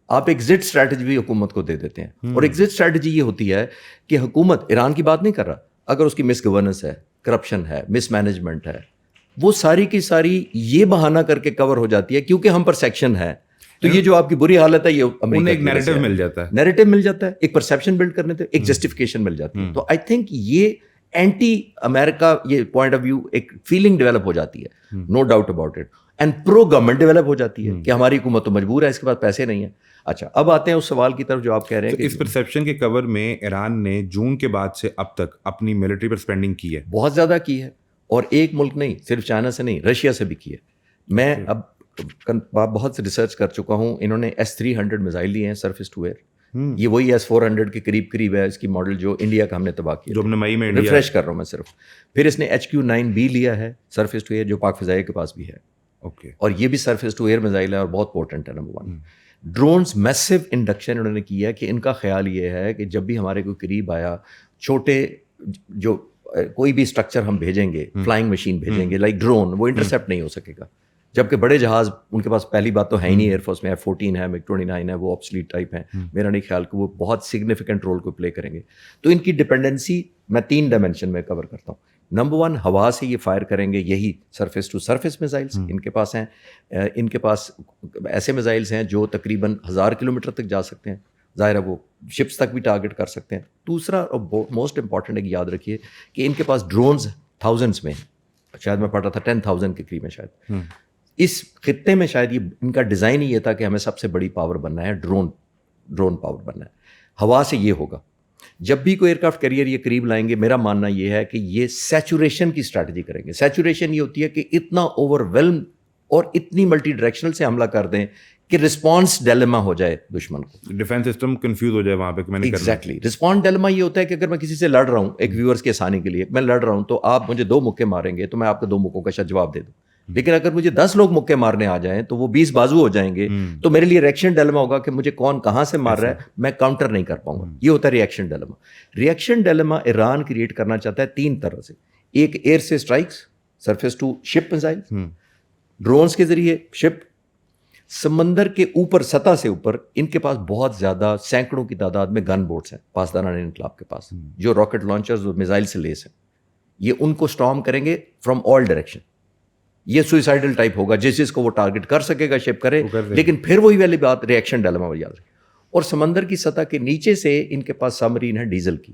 آپ ایگزٹ اسٹریٹجی بھی حکومت کو دے دیتے ہیں, اور ایگزٹ اسٹریٹجی یہ ہوتی ہے کہ حکومت ایران کی بات نہیں کر رہا, اگر اس کی مس گورننس ہے, کرپشن ہے, مس مینجمنٹ ہے, وہ ساری کی ساری یہ بہانہ کر کے کور ہو جاتی ہے کیونکہ ہم پر سیکشن ہے. تو یہ جو آپ کی بری حالت ہے یہ انہیں ایک نیریٹو مل جاتا ہے, نیریٹو مل جاتا ہے, ایک پرسیپشن بلڈ کرنے سے ایک جسٹیفیکیشن مل جاتی ہے. تو آئی تھنک یہ اینٹی امریکہ یہ پوائنٹ آف ویو ایک فیلنگ ڈیولپ ہو جاتی ہے, no doubt about it, and pro government develop ہو جاتی ہے کہ ہماری حکومت تو مجبور ہے, اس کے پاس پیسے نہیں ہیں. اچھا اب آتے ہیں اس سوال کی طرف جو آپ کہہ رہے ہیں کہ اس پرسیپشن کے کور میں ایران نے جون کے بعد سے اب تک اپنی ملٹری پر اسپینڈنگ کی ہے, بہت زیادہ کی ہے, اور ایک ملک نہیں, صرف چائنا سے نہیں, رشیا سے بھی کی ہے. میں اب بہت سے ریسرچ کر چکا ہوں. انہوں نے S-300 میزائل لیے ہیں سرفیس ٹو ایئر, یہ وہی S-400 کے قریب ہے اس کی ماڈل جو انڈیا کا ہم نے تباہ کیا, جو ہم نے مئی میں ریفریش کر رہا ہوں میں صرف. پھر اس نے HQ-9B لیا ہے سرفیس ٹو ایئر جو پاک فضائیہ کے پاس بھی ہے, اور یہ بھی سرفیس ٹو ایئر میزائل ہے اور بہت پورٹنٹ ہے. نمبر 1 ڈرونز میسو انڈکشن انہوں نے کیا کہ ان کا خیال یہ ہے کہ جب بھی ہمارے کوئی قریب آیا, چھوٹے جو کوئی بھی اسٹرکچر ہم بھیجیں گے, فلائنگ مشین بھیجیں گے لائک ڈرون, وہ انٹرسیپٹ نہیں ہو سکے گا. جبکہ بڑے جہاز ان کے پاس پہلی بات تو ہے ہی نہیں, ایئر فورس میں F-14 ہے, MiG-29 ہے, وہ آبسلیٹ ٹائپ ہیں. میرا نہیں خیال کہ وہ بہت سگنیفیکنٹ رول کو پلے کریں گے. تو ان کی ڈپینڈنسی میں 3 ڈائمینشن میں کور کرتا ہوں. نمبر 1 ہوا سے یہ فائر کریں گے, یہی سرفیس ٹو سرفیس میزائلس ان کے پاس ہیں. ان کے پاس ایسے میزائلس ہیں جو تقریباً 1000 کلومیٹر تک جا سکتے ہیں, ظاہر ہے وہ شپس تک بھی ٹارگٹ کر سکتے ہیں. دوسرا اور موسٹ امپورٹنٹ ہے کہ یاد رکھیے کہ ان کے پاس ڈرونز تھاؤزنڈس میں, شاید میں پڑھ رہا تھا 10,000 کے قریب میں شاید. اس خطے میں شاید یہ ان کا ڈیزائن ہی یہ تھا کہ ہمیں سب سے بڑی پاور بننا ہے, ڈرون پاور بننا ہے. ہوا سے یہ ہوگا. جب بھی کوئی ایئرکرافٹ کیریئر یہ قریب لائیں گے, میرا ماننا یہ ہے کہ یہ سیچوریشن کی اسٹریٹجی کریں گے. سیچوریشن یہ ہوتی ہے کہ اتنا اوور ویلم اور اتنی ملٹی ڈائریکشنل سے حملہ کر دیں کہ رسپانس ڈیلیما ہو جائے دشمن کو, ڈیفینس سسٹم کنفیوز ہو جائے وہاں پہ. ایگزیکٹلی رسپانس ڈیلیما یہ ہوتا ہے کہ اگر میں کسی سے لڑ رہا ہوں, ایک ویورس کے آسانی کے لیے میں لڑ رہا ہوں, تو آپ مجھے 2 مکے ماریں گے تو میں آپ کو 2 مکوں کا شاید جواب دے دوں. لیکن اگر مجھے 10 لوگ مکے مارنے آ جائیں تو وہ 20 بازو ہو جائیں گے, تو میرے لیے ریئیکشن ڈیلیما ہوگا کہ مجھے کون کہاں سے مار رہا ہے, میں کاؤنٹر نہیں کر پاؤں گا. یہ ہوتا ہے reaction dilemma. Reaction dilemma Iran create کرنا چاہتا ہے 3 طرح سے. ایک ایئر سے strikes, surface to ship missile, drones کے ذریعے شپ, سمندر کے اوپر سطح سے اوپر ان کے پاس بہت زیادہ سینکڑوں کی تعداد میں گن بوٹس ہیں پاسداران انقلاب کے پاس, جو راکٹ لانچرز اور میزائل سے لیس ہیں. یہ ان کو اسٹارم کریں گے فرام آل ڈائریکشن. یہ سوئسائڈل ٹائپ ہوگا, جس کو وہ ٹارگٹ کر سکے گا شپ کرے, لیکن پھر وہی والی بات ریئیکشن ڈیلیما یاد رکھے. اور سمندر کی سطح کے نیچے سے ان کے پاس سبمرین ہے ڈیزل کی.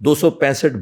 265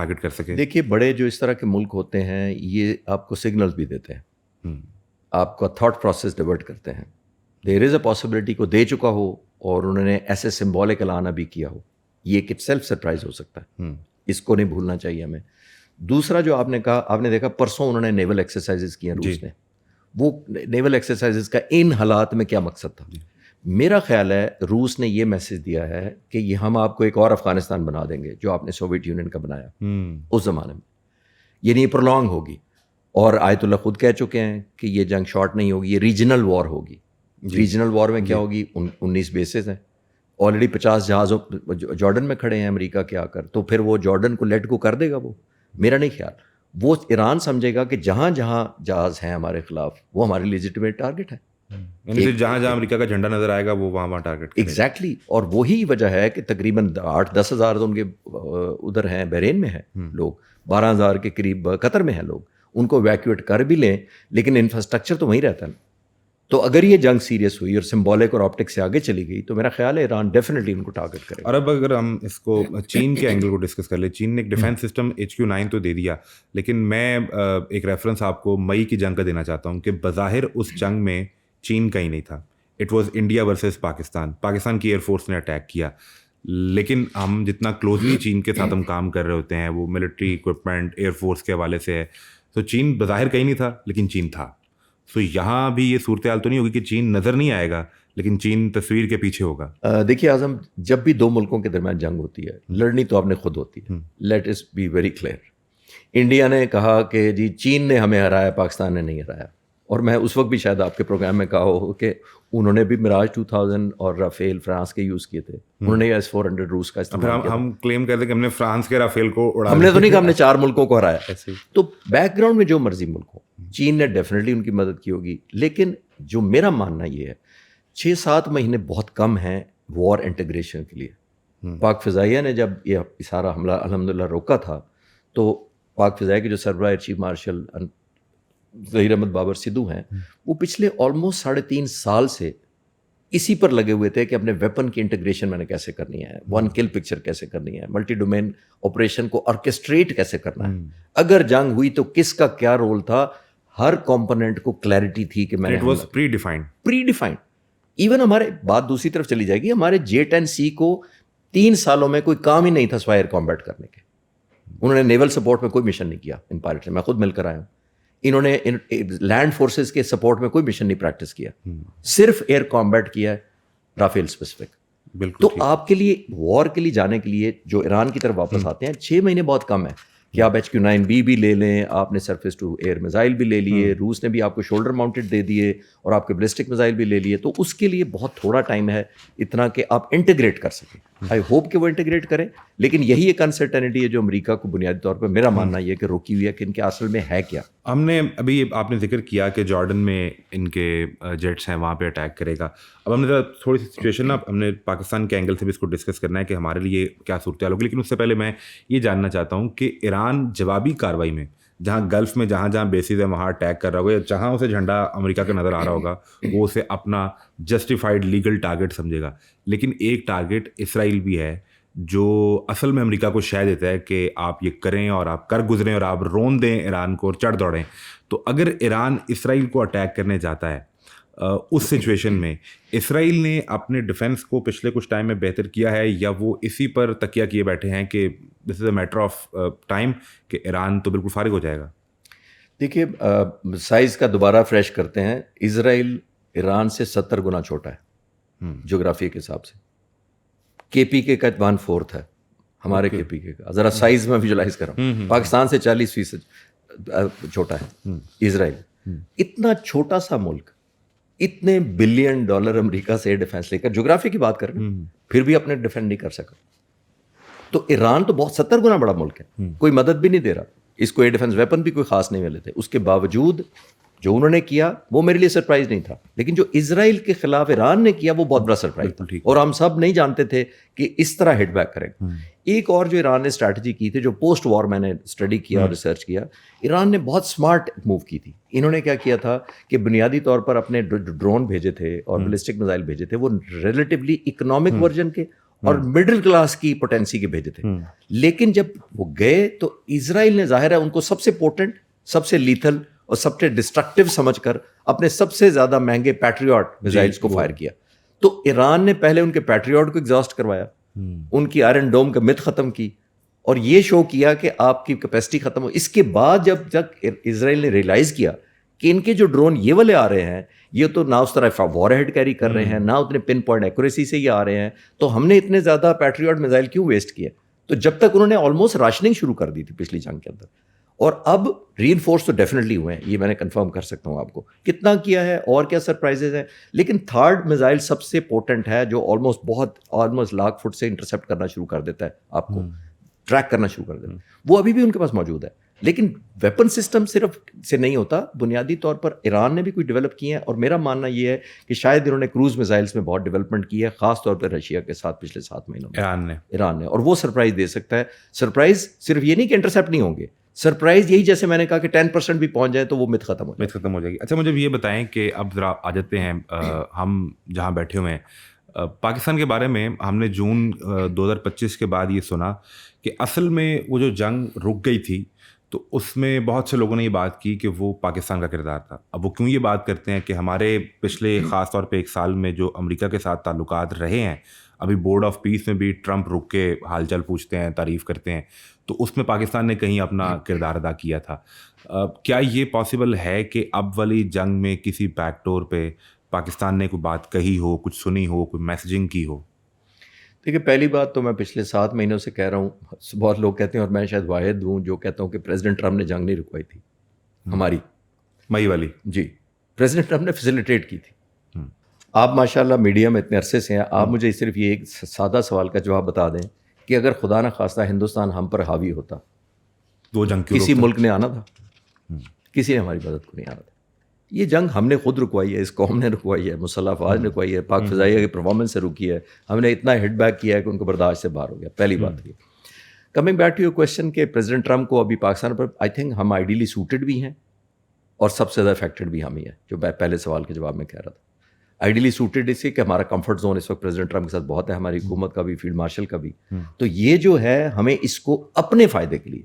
ٹارگٹ کر سکے؟ دیکھیے بڑے جو اس طرح کے ملک ہوتے ہیں یہ آپ کو سگنلز بھی دیتے ہیں، آپ کا تھاٹ پروسیس ڈیورٹ کرتے ہیں. دیر از اے پاسبلٹی کو دے چکا ہو اور انہوں نے ایسے سمبولک اعلان ابھی کیا ہو، یہ ایک سیلف سرپرائز ہو سکتا ہے، اس کو نہیں بھولنا چاہیے ہمیں. دوسرا جو آپ نے کہا، آپ نے دیکھا پرسوں انہوں نے نیول ایکسرسائزز کی ہیں روس نے. وہ نیول ایکسرسائزز کا ان حالات میں کیا مقصد تھا؟ میرا خیال ہے روس نے یہ میسج دیا ہے کہ یہ ہم آپ کو ایک اور افغانستان بنا دیں گے جو آپ نے سوویت یونین کا بنایا اس زمانے میں، یعنی یہ پرولونگ ہوگی. اور آیت اللہ خود کہہ چکے ہیں کہ یہ جنگ شارٹ نہیں ہوگی، یہ ریجنل وار ہوگی. ریجنل وار میں کیا ہوگی؟ 19 بیسز ہیں آلریڈی، 50 جہاز جارڈن میں کھڑے ہیں امریکہ کے آ کر، تو پھر وہ جارڈن کو لیٹ گو کر دے گا. وہ میرا نہیں خیال. وہ ایران سمجھے گا کہ جہاں جہاں جہاز ہیں ہمارے خلاف وہ ہمارے لیجیٹمیٹ ٹارگٹ ہے، یعنی جہاں جہاں امریکہ کا جھنڈا نظر آئے گا وہ وہاں وہاں ٹارگٹ. ایگزیکٹلی. اور وہی وجہ ہے کہ تقریباً 8-10 ہزار تو ان کے ادھر ہیں، بحرین میں ہیں لوگ، 12 ہزار کے قریب قطر میں ہیں لوگ. ان کو ایویکویٹ کر بھی لیں لیکن انفراسٹرکچر تو وہیں رہتا ہے. تو اگر یہ جنگ سیریس ہوئی اور سمبولک اور آپٹک سے آگے چلی گئی تو میرا خیال ہے ایران ڈیفینیٹلی ان کو ٹارگٹ کرے گا. اور اب اگر ہم اس کو چین کے اینگل کو ڈسکس کر لیں، چین نے ایک ڈیفینس سسٹم HQ-9 تو دے دیا، لیکن میں ایک ریفرنس آپ کو مئی کی جنگ کا دینا چاہتا ہوں کہ بظاہر اس جنگ میں چین کا ہی نہیں تھا. It was India versus Pakistan. Pakistan کی ایئر فورس نے اٹیک کیا، لیکن ہم جتنا کلوزلی چین کے ساتھ ہم کام کر رہے ہوتے ہیں وہ ملٹری اکوپمنٹ ایئر فورس کے حوالے سے ہے. تو چین بظاہر کہیں نہیں تھا لیکن چین تھا. سو یہاں بھی یہ صورتحال تو نہیں ہوگی کہ چین نظر نہیں آئے گا لیکن چین تصویر کے پیچھے ہوگا؟ دیکھیے اعظم، جب بھی دو ملکوں کے درمیان جنگ ہوتی ہے لڑنی تو آپ نے خود ہوتی ہے. Let us be very clear. India نے کہا کہ جی چین نے ہمیں ہرایا، پاکستان نے نہیں ہرایا. اور میں اس وقت بھی شاید آپ کے پروگرام میں کہا ہو کہ انہوں نے بھی میراج 2000 اور رافیل فرانس کے یوز کیے تھے، انہوں نے S-400 روس کا استعمال کیا. ہم کلیم کرتے کہ ہم نے فرانس کے رافیل کو اڑا، ہم نے تو نہیں کہا ہم نے 4 ملکوں کو ہرایا. تو بیک گراؤنڈ میں جو مرضی ملک ہو، چین نے ڈیفینیٹلی ان کی مدد کی ہوگی. لیکن جو میرا ماننا یہ ہے 6-7 مہینے بہت کم ہیں وار انٹیگریشن کے لیے. پاک فضائیہ نے جب یہ سارا حملہ الحمدللہ روکا تھا تو پاک فضائیہ کے جو سربراہ چیف مارشل ظہیر احمد بابر سدھو ہیں، وہ پچھلے آلموسٹ 3.5 سال سے اسی پر لگے ہوئے تھے کہ اپنے ویپن کی انٹیگریشن میں نے کیسے کرنی ہے، ون کل پکچر کیسے کرنی ہے، ملٹی ڈومین آپریشن کو آرکیسٹریٹ کیسے کرنا ہے. اگر جنگ ہوئی تو کس کا کیا رول تھا، ہر کمپوننٹ کو کلیئرٹی تھی کہ میں نے پری ڈیفائنڈ. ایون ہمارے بات دوسری طرف چلی جائے گی، ہمارے J-10C کو 3 سالوں میں کوئی کام ہی نہیں تھا سوائے ایئر کمبیٹ کرنے کے. انہوں نے نیول سپورٹ میں کوئی مشن نہیں کیا ان پائلٹ سے، میں خود مل کر آیا ہوں. انہوں نے لینڈ فورسز کے سپورٹ میں کوئی مشن نہیں پریکٹس کیا، صرف ایئر کمبیٹ کیا ہے رافیل اسپیسیفک. بالکل. تو آپ کے لیے وار کے لیے جانے کے لیے جو ایران کی طرف واپس آتے ہیں 6 مہینے بہت کم ہے کہ آپ HQ-9B بھی لے لیں، آپ نے سرفیس ٹو ایئر میزائل بھی لے لیے، روس نے بھی آپ کو شولڈر ماؤنٹڈ دے دیے اور آپ کے بلسٹک میزائل بھی لے لیے. تو اس کے لیے بہت تھوڑا ٹائم ہے اتنا کہ آپ انٹیگریٹ کر سکیں. آئی ہوپ کہ وہ انٹیگریٹ کریں، لیکن یہی ایک انسرٹینٹی ہے جو امریکہ کو بنیادی طور پر میرا ماننا یہ کہ روکی ہوئی ہے کہ ان کے اصل میں ہے کیا. ہم نے ابھی آپ نے ذکر کیا کہ جارڈن میں ان کے جیٹس ہیں، وہاں پہ اٹیک کرے گا. اب ہم نے تھوڑی سی سچویشن نا ہم نے پاکستان کے اینگل سے بھی اس کو ڈسکس کرنا ہے کہ ہمارے لیے کیا صورتحال ہوگی. لیکن اس سے پہلے میں یہ جاننا چاہتا ہوں کہ ایران جوابی کارروائی میں جہاں گلف میں جہاں جہاں بیسز ہے وہاں اٹیک کر رہا ہوگا یا جہاں اسے جھنڈا امریکہ کا نظر آ رہا ہوگا وہ اسے اپنا جسٹیفائڈ لیگل ٹارگٹ سمجھے گا. لیکن ایک ٹارگٹ اسرائیل بھی ہے جو اصل میں امریکہ کو شے دیتا ہے کہ آپ یہ کریں اور آپ کر گزریں اور آپ رون دیں ایران کو اور چڑھ دوڑیں. تو اگر ایران اسرائیل کو اٹیک کرنے جاتا ہے اس سچویشن میں اسرائیل نے اپنے ڈیفنس کو پچھلے کچھ ٹائم میں بہتر کیا ہے یا وہ اسی پر تکیہ کیے بیٹھے ہیں کہ دس از اے میٹر آف ٹائم کہ ایران تو بالکل فارغ ہو جائے گا؟ دیکھیے سائز کا دوبارہ فریش کرتے ہیں. اسرائیل ایران سے 70 گنا چھوٹا ہے جغرافی کے حساب سے. KPK کا 1/4 ہے ہمارے KPK کا. ذرا سائز میں ویژولائز کر رہا ہوں، پاکستان سے 40% چھوٹا ہے اسرائیل. اتنا چھوٹا سا ملک اتنے $1 بلین امریکہ سے ڈیفینس لے کر جغرافی کی بات کر رہے ہیں پھر بھی اپنے ڈیفینڈ نہیں کر سکا. تو ایران تو بہت 70 گنا بڑا ملک ہے، کوئی مدد بھی نہیں دے رہا اس کو. ایئر ڈیفینس ویپن بھی کوئی خاص نہیں ملے تھے. اس کے باوجود جو انہوں نے کیا وہ میرے لیے سرپرائز نہیں تھا، لیکن جو اسرائیل کے خلاف ایران نے کیا وہ بہت بڑا سرپرائز تھا اور ہم سب نہیں جانتے تھے کہ اس طرح ہٹ بیک کرے گا. ایک اور جو ایران نے اسٹریٹجی کی تھی جو پوسٹ وار میں نے اسٹڈی کیا اور ریسرچ کیا، ایران نے بہت اسمارٹ موو کی تھی. انہوں نے کیا کیا تھا کہ بنیادی طور پر اپنے ڈرون بھیجے تھے اور بلسٹک میزائل بھیجے تھے وہ ریلیٹیولی اکنامک ورژن کے اور مڈل کلاس کی پوٹینسی کے بھیجے تھے. لیکن جب وہ گئے تو اسرائیل نے ظاہر ہے ان کو سب سے پوٹنٹ, سب سے لیتھل اور سب سے ڈسٹرکٹیو سمجھ کر اپنے سب سے زیادہ مہنگے پیٹریوٹ میزائلز کو فائر کیا. تو ایران نے پہلے ان کے پیٹریوٹ کو ایگزاسٹ کروایا, ان کی آئرن ڈوم کا مت ختم کی, اور یہ شو کیا کہ آپ کی کیپیسٹی ختم ہو. اس کے بعد جب اسرائیل نے ریئلائز کیا کہ ان کے جو ڈرون یہ والے آ رہے ہیں, یہ تو نہ اس طرح وار ہیڈ کیری کر رہے ہیں, نہ اتنے پن پوائنٹ ایکوریسی سے یہ آ رہے ہیں, تو ہم نے اتنے زیادہ پیٹریوٹ میزائل کیوں ویسٹ کیے. تو جب تک انہوں نے آلموسٹ راشننگ شروع کر دی تھی پچھلی جنگ کے اندر, اور اب ری انفورس تو ڈیفینیٹلی ہوئے ہیں, یہ میں نے کنفرم کر سکتا ہوں آپ کو کتنا کیا ہے اور کیا سرپرائزز ہیں. لیکن تھرڈ میزائل سب سے پوٹنٹ ہے, جو آلموسٹ لاکھ فٹ سے انٹرسیپٹ کرنا شروع کر دیتا ہے, آپ کو ٹریک کرنا شروع کر دیتا ہے. وہ ابھی بھی ان کے پاس موجود ہے, لیکن ویپن سسٹم صرف سے نہیں ہوتا, بنیادی طور پر ایران نے بھی کوئی ڈیولپ کیے ہیں. اور میرا ماننا یہ ہے کہ شاید انہوں نے کروز میزائلس میں بہت ڈیولپمنٹ کی ہے, خاص طور پر رشیا کے ساتھ پچھلے 7 مہینوں میں ایران نے, اور وہ سرپرائز دے سکتا ہے. سرپرائز صرف یہ نہیں کہ انٹرسیپٹ نہیں ہوں گے, سرپرائز یہی جیسے میں نے کہا کہ 10% بھی پہنچ جائے تو وہ مت ختم ہو جائے گی. اچھا مجھے یہ بتائیں کہ اب ذرا آ جاتے ہیں ہم جہاں بیٹھے ہوئے ہیں پاکستان کے بارے میں. ہم نے جون 2025 کے بعد یہ سنا کہ اصل میں وہ جو جنگ رک گئی تھی تو اس میں بہت سے لوگوں نے یہ بات کی کہ وہ پاکستان کا کردار تھا. اب وہ کیوں یہ بات کرتے ہیں کہ ہمارے پچھلے خاص طور پہ 1 سال میں جو امریکہ کے ساتھ تعلقات رہے ہیں, ابھی بورڈ آف پیس میں بھی ٹرمپ رک کے حال چال پوچھتے ہیں, تعریف کرتے ہیں, تو اس میں پاکستان نے کہیں اپنا کردار ادا کیا تھا. کیا یہ پاسبل ہے کہ اب والی جنگ میں کسی بیک ڈور پہ پاکستان نے کوئی بات کہی ہو, کچھ سنی ہو, کوئی میسیجنگ کی ہو؟ دیکھیے, پہلی بات تو میں پچھلے 7 مہینوں سے کہہ رہا ہوں, بہت لوگ کہتے ہیں اور میں شاید واحد ہوں جو کہتا ہوں کہ پریزیڈنٹ ٹرمپ نے جنگ نہیں رکوائی تھی ہماری مئی والی. جی, پریزیڈنٹ ٹرمپ نے فیسیلیٹیٹ کی تھی. آپ ماشاء اللہ میڈیا میں اتنے عرصے سے ہیں, آپ مجھے صرف یہ ایک سادہ سوال کا جواب بتا دیں کہ اگر خدا نہ خواستہ ہندوستان ہم پر حاوی ہوتا, وہ جنگ کسی ملک نے آنا تھا؟ کسی نے ہماری مدد کو نہیں آنا تھا. یہ جنگ ہم نے خود رکوائی ہے, اس قوم نے رکوائی ہے, مسلح افواج نے رکوائی ہے, پاک فضائیہ کی پرفارمنس سے رکی ہے. ہم نے اتنا ہٹ بیک کیا ہے کہ ان کو برداشت سے باہر ہو گیا. پہلی بات یہ. Coming back to your question کہ پریزیڈنٹ ٹرمپ کو ابھی پاکستان پر آئی تھنک ہم آئیڈیلی سوٹڈ بھی ہیں اور سب سے زیادہ افیکٹڈ بھی ہم ہی ہیں, جو میں پہلے سوال کے جواب میں کہہ رہا تھا. آئیڈیلی سوٹڈ اس سے کہ ہمارا کمفرٹ زون اس وقت پریزیڈنٹ ٹرمپ کے ساتھ بہت ہے, ہماری حکومت کا بھی, فیلڈ مارشل کا بھی. تو یہ جو ہے ہمیں اس کو اپنے فائدے کے لیے,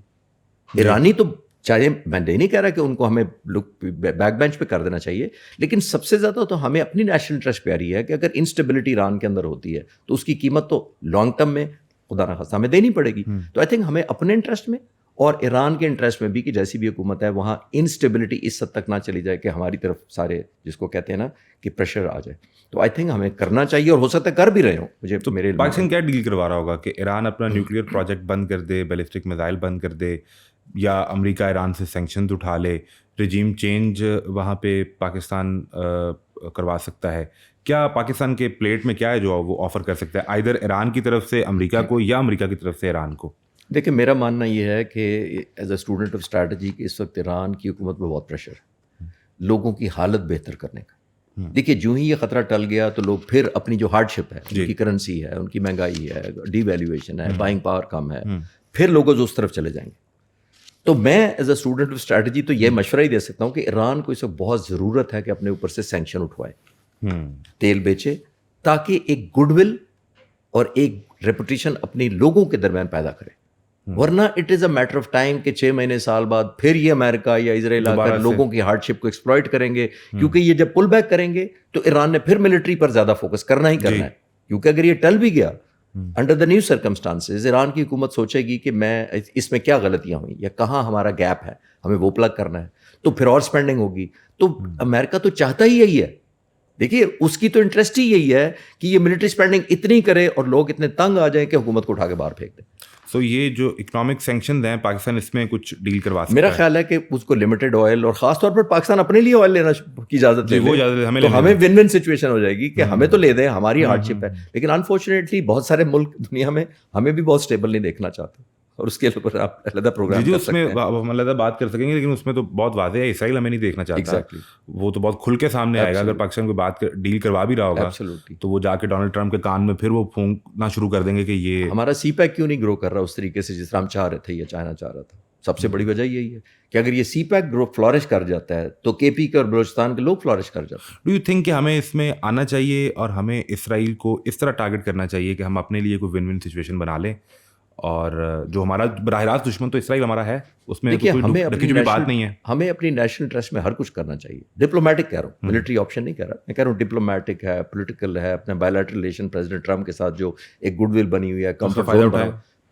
ایرانی تو چاہے میں نہیں کہہ رہا کہ ان کو ہمیں بیک بینچ پہ کر دینا چاہیے, لیکن سب سے زیادہ تو ہمیں اپنی نیشنل انٹرسٹ پہ آ رہی ہے کہ اگر انسٹیبلٹی ایران کے اندر ہوتی ہے تو اس کی قیمت تو لانگ ٹرم میں خدا نہ خواستہ ہمیں دینی پڑے گی. تو آئی تھنک ہمیں اپنے انٹرسٹ میں اور ایران کے انٹرسٹ میں بھی کہ جیسی بھی حکومت ہے وہاں انسٹیبلٹی اس حد تک نہ چلی جائے کہ ہماری طرف سارے جس کو کہتے ہیں نا کہ پریشر آ جائے. تو آئی تھنک ہمیں کرنا چاہیے, اور ہو سکتا ہے کر بھی رہے ہوں. مجھے تو میرے پاکستان کیا ڈیل کروا رہا ہوگا کہ ایران اپنا نیوکلیئر پروجیکٹ بند کر دے, بیلسٹک میزائل بند کر دے, یا امریکہ ایران سے سینکشنز اٹھا لے, رجیم چینج وہاں پہ پاکستان کروا سکتا ہے. کیا پاکستان کے پلیٹ میں کیا ہے جو وہ آفر کر سکتا ہے, آئدر ایران کی طرف سے امریکہ کو یا امریکہ کی طرف سے ایران کو؟ دیکھیں, میرا ماننا یہ ہے کہ as a student of strategy کہ اس وقت ایران کی حکومت میں بہت پریشر ہے لوگوں کی حالت بہتر کرنے کا. دیکھیے, جو ہی یہ خطرہ ٹل گیا تو لوگ پھر اپنی جو ہارڈ شپ ہے, ان کی کرنسی ہے, ان کی مہنگائی ہے, ڈی ویلیویشن ہے, بائنگ پاور کم ہے, پھر لوگ اس طرف چلے جائیں گے. تو میں as a student of strategy تو یہ مشورہ ہی دے سکتا ہوں کہ ایران کو اس وقت بہت ضرورت ہے کہ اپنے اوپر سے سینکشن اٹھوائے, تیل بیچے, تاکہ ایک گڈ ول اور ایک ریپوٹیشن اپنے لوگوں کے درمیان پیدا کرے. ورنہ it is a matter of time کہ 6 مہینے سال بعد پھر یہ امریکہ یا اسرائیل آ کر لوگوں کی ہارڈ شپ کو ایکسپلائٹ کریں گے, کیونکہ یہ جب پل بیک کریں گے تو ایران نے پھر ملٹری پر زیادہ فوکس کرنا ہی کرنا ہے. کیونکہ اگر یہ ٹل بھی گیا under the new circumstances, Iran کی حکومت سوچے گی کہ میں اس میں کیا غلطیاں ہوئیں یا کہاں ہمارا گیپ ہے, ہمیں وہ پلگ کرنا ہے, تو پھر اور اسپینڈنگ ہوگی. تو امریکہ تو چاہتا ہی یہی ہے. دیکھیے, اس کی تو انٹرسٹ ہی یہی ہے کہ یہ ملٹری اسپینڈنگ اتنی کرے اور لوگ اتنے تنگ آ جائیں کہ حکومت کو اٹھا کے باہر پھینک دیں. سو یہ جو اکنامک سینکشنز ہیں پاکستان اس میں کچھ ڈیل کروا سکتا ہے. میرا خیال ہے کہ اس کو لمیٹڈ آئل, اور خاص طور پر پاکستان اپنے لیے آئل لینا کی اجازت لے لے, تو ہمیں ون ون سچویشن ہو جائے گی کہ ہمیں تو لے دیں, ہماری ہارڈ شپ ہے. لیکن انفارچونیٹلی بہت سارے ملک دنیا میں ہمیں بھی بہت اسٹیبل نہیں دیکھنا چاہتے, اور اس کے اوپر آپ علیحدہ پروگرام کر سکتے ہیں. ہم علیحدہ بات کر سکیں گے, لیکن اس میں تو بہت واضح ہے اسرائیل ہمیں نہیں دیکھنا چاہتا. وہ تو بہت کھل کے سامنے آئے گا. اگر پاکستان کوئی بات ڈیل کروا بھی رہا ہوگا تو وہ جا کے ڈونلڈ ٹرمپ کے کان میں پھر وہ پھونکنا شروع کر دیں گے کہ یہ ہمارا سی پیک کیوں نہیں گرو کر رہا اس طریقے سے جس طرح ہم چاہ رہے تھے یا چائنا چاہ رہا تھا. سب سے بڑی وجہ یہی ہے کہ اگر یہ سی پیک گروپ فلورش کر جاتا ہے تو کے پی کے اور بلوچستان کے لوگ فلورش کر جاتے ہیں. ڈو یو تھنک کہ ہمیں اس میں آنا چاہیے اور ہمیں اسرائیل کو اس طرح ٹارگٹ کرنا چاہیے کہ ہم اپنے لیے کوئی ون ون سچویشن بنا لیں, اور جو ہمارا براہ راست دشمن تو اسرائیل ہمارا ہے, اس میں کوئی ڈرنے کی بات نہیں ہے. ہمیں اپنی نیشنل انٹرسٹ میں ہر کچھ کرنا چاہیے. ڈپلومیٹک کہہ رہا ہوں, ملٹری آپشن نہیں کہہ رہا, میں کہہ رہا ہوں ڈپلومیٹک ہے, پولیٹیکل ہے, اپنے بائیلیٹرل ریلیشن پریزیڈنٹ ٹرمپ کے ساتھ جو ایک گڈ ول بنی ہوئی ہے, کمفرٹ زون بنا,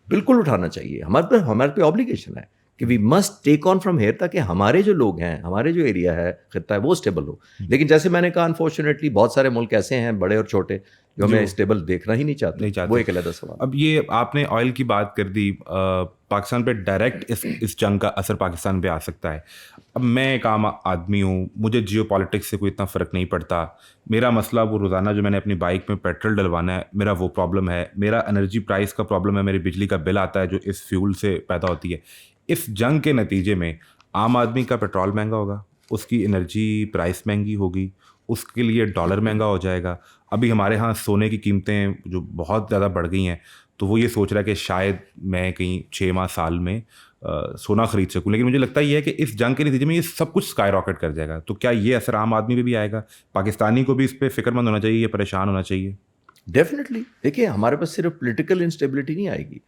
بالکل اٹھانا چاہیے. ہمارے پہ آبلیگیشن ہے کہ we must take on from here, تاکہ ہمارے جو لوگ ہیں, ہمارے جو ایریا ہے, خطہ ہے, وہ اسٹیبل ہو. لیکن جیسے میں نے کہا, انفارچونیٹلی بہت سارے ملک ایسے ہیں بڑے اور چھوٹے جو ہمیں اسٹیبل دیکھنا ہی نہیں چاہتے. وہ ایک علیحدہ سوال. اب یہ آپ نے آئل کی بات کر دی, پاکستان پہ ڈائریکٹ اس جنگ کا اثر پاکستان پہ آ سکتا ہے. اب میں ایک عام آدمی ہوں, مجھے جیو پالیٹکس سے کوئی اتنا فرق نہیں پڑتا. میرا مسئلہ وہ روزانہ جو میں نے اپنی بائک میں پیٹرول ڈلوانا ہے, میرا وہ پرابلم ہے. میرا انرجی پرائز کا پرابلم ہے, میری بجلی کا بل آتا ہے جو اس فیول سے پیدا ہوتی ہے. اس جنگ کے نتیجے میں عام آدمی کا پیٹرول مہنگا ہوگا, اس کی انرجی پرائس مہنگی ہوگی, اس کے لیے ڈالر مہنگا ہو جائے گا. ابھی ہمارے ہاں سونے کی قیمتیں جو بہت زیادہ بڑھ گئی ہیں, تو وہ یہ سوچ رہا ہے کہ شاید میں کہیں 6 ماہ سال میں سونا خرید سکوں. لیکن مجھے لگتا یہ ہے کہ اس جنگ کے نتیجے میں یہ سب کچھ اسکائی راکٹ کر جائے گا. تو کیا یہ اثر عام آدمی پہ بھی آئے گا؟ پاکستانی کو بھی اس پہ فکر مند ہونا چاہیے, یہ پریشان ہونا چاہیے؟ ڈیفینیٹلی. دیکھیے, ہمارے پاس صرف پولیٹیکل انسٹیبلٹی نہیں آئے گی,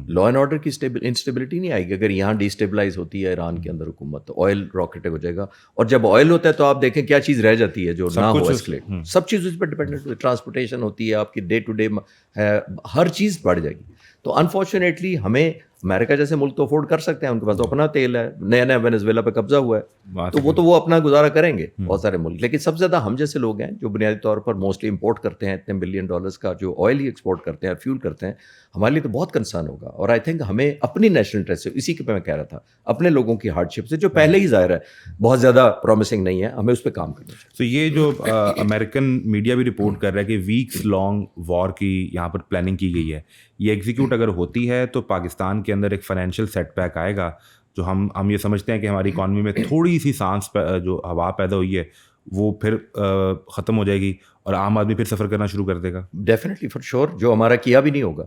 لا اینڈ آرڈر کی انسٹیبلٹی نہیں آئے گی. اگر یہاں ڈی اسٹیبلائز ہوتی ہے ایران کے اندر حکومت, تو آئل راکٹ ہو جائے گا. اور جب آئل ہوتا ہے تو آپ دیکھیں کیا چیز رہ جاتی ہے جو نہ ہو ایسکلیٹ. سب چیز اس پر ڈپینڈنٹ ہوتی ہے. ٹرانسپورٹیشن ہوتی ہے, آپ کی ڈے ٹو ڈے ہے, ہر چیز بڑھ جائے گی. تو انفارچونیٹلی ہمیں امریکہ جیسے ملک تو افورڈ کر سکتے ہیں, ان کے پاس تو اپنا تیل ہے, نیا نیا وینیزویلا پہ قبضہ ہوا ہے, تو وہ اپنا گزارا کریں گے بہت سارے ملک. لیکن سب سے زیادہ ہم جیسے لوگ ہیں جو بنیادی طور پر موسٹلی امپورٹ کرتے ہیں, اتنے $1 بلین کا جو آئل ہی ایکسپورٹ کرتے ہیں, فیول کرتے ہیں, ہمارے لیے تو بہت کنسرن ہوگا. اور آئی تھنک ہمیں اپنی نیشنل انٹرسٹ سے, اسی کے پہ میں کہہ رہا تھا, اپنے لوگوں کی ہارڈ شپ سے جو پہلے ہی ظاہر ہے بہت زیادہ پرومسنگ نہیں ہے, ہمیں اس پہ کام کرنا چاہیے. تو یہ جو امریکن میڈیا بھی رپورٹ کر رہا ہے کہ ویکس لانگ وار کی یہاں پر پلاننگ کی گئی ہے, یہ ایگزیکیوٹ اگر ہوتی ہے تو پاکستان کے اندر ایک فائنینشیل سیٹ بیک آئے گا, جو ہم یہ سمجھتے ہیں کہ ہماری اکانومی میں تھوڑی سی سانس جو ہوا پیدا ہوئی ہے وہ پھر ختم ہو جائے گی, اور عام آدمی پھر سفر کرنا شروع کر دے گا. ڈیفینیٹلی, فار شیور, جو ہمارا کیا بھی نہیں ہوگا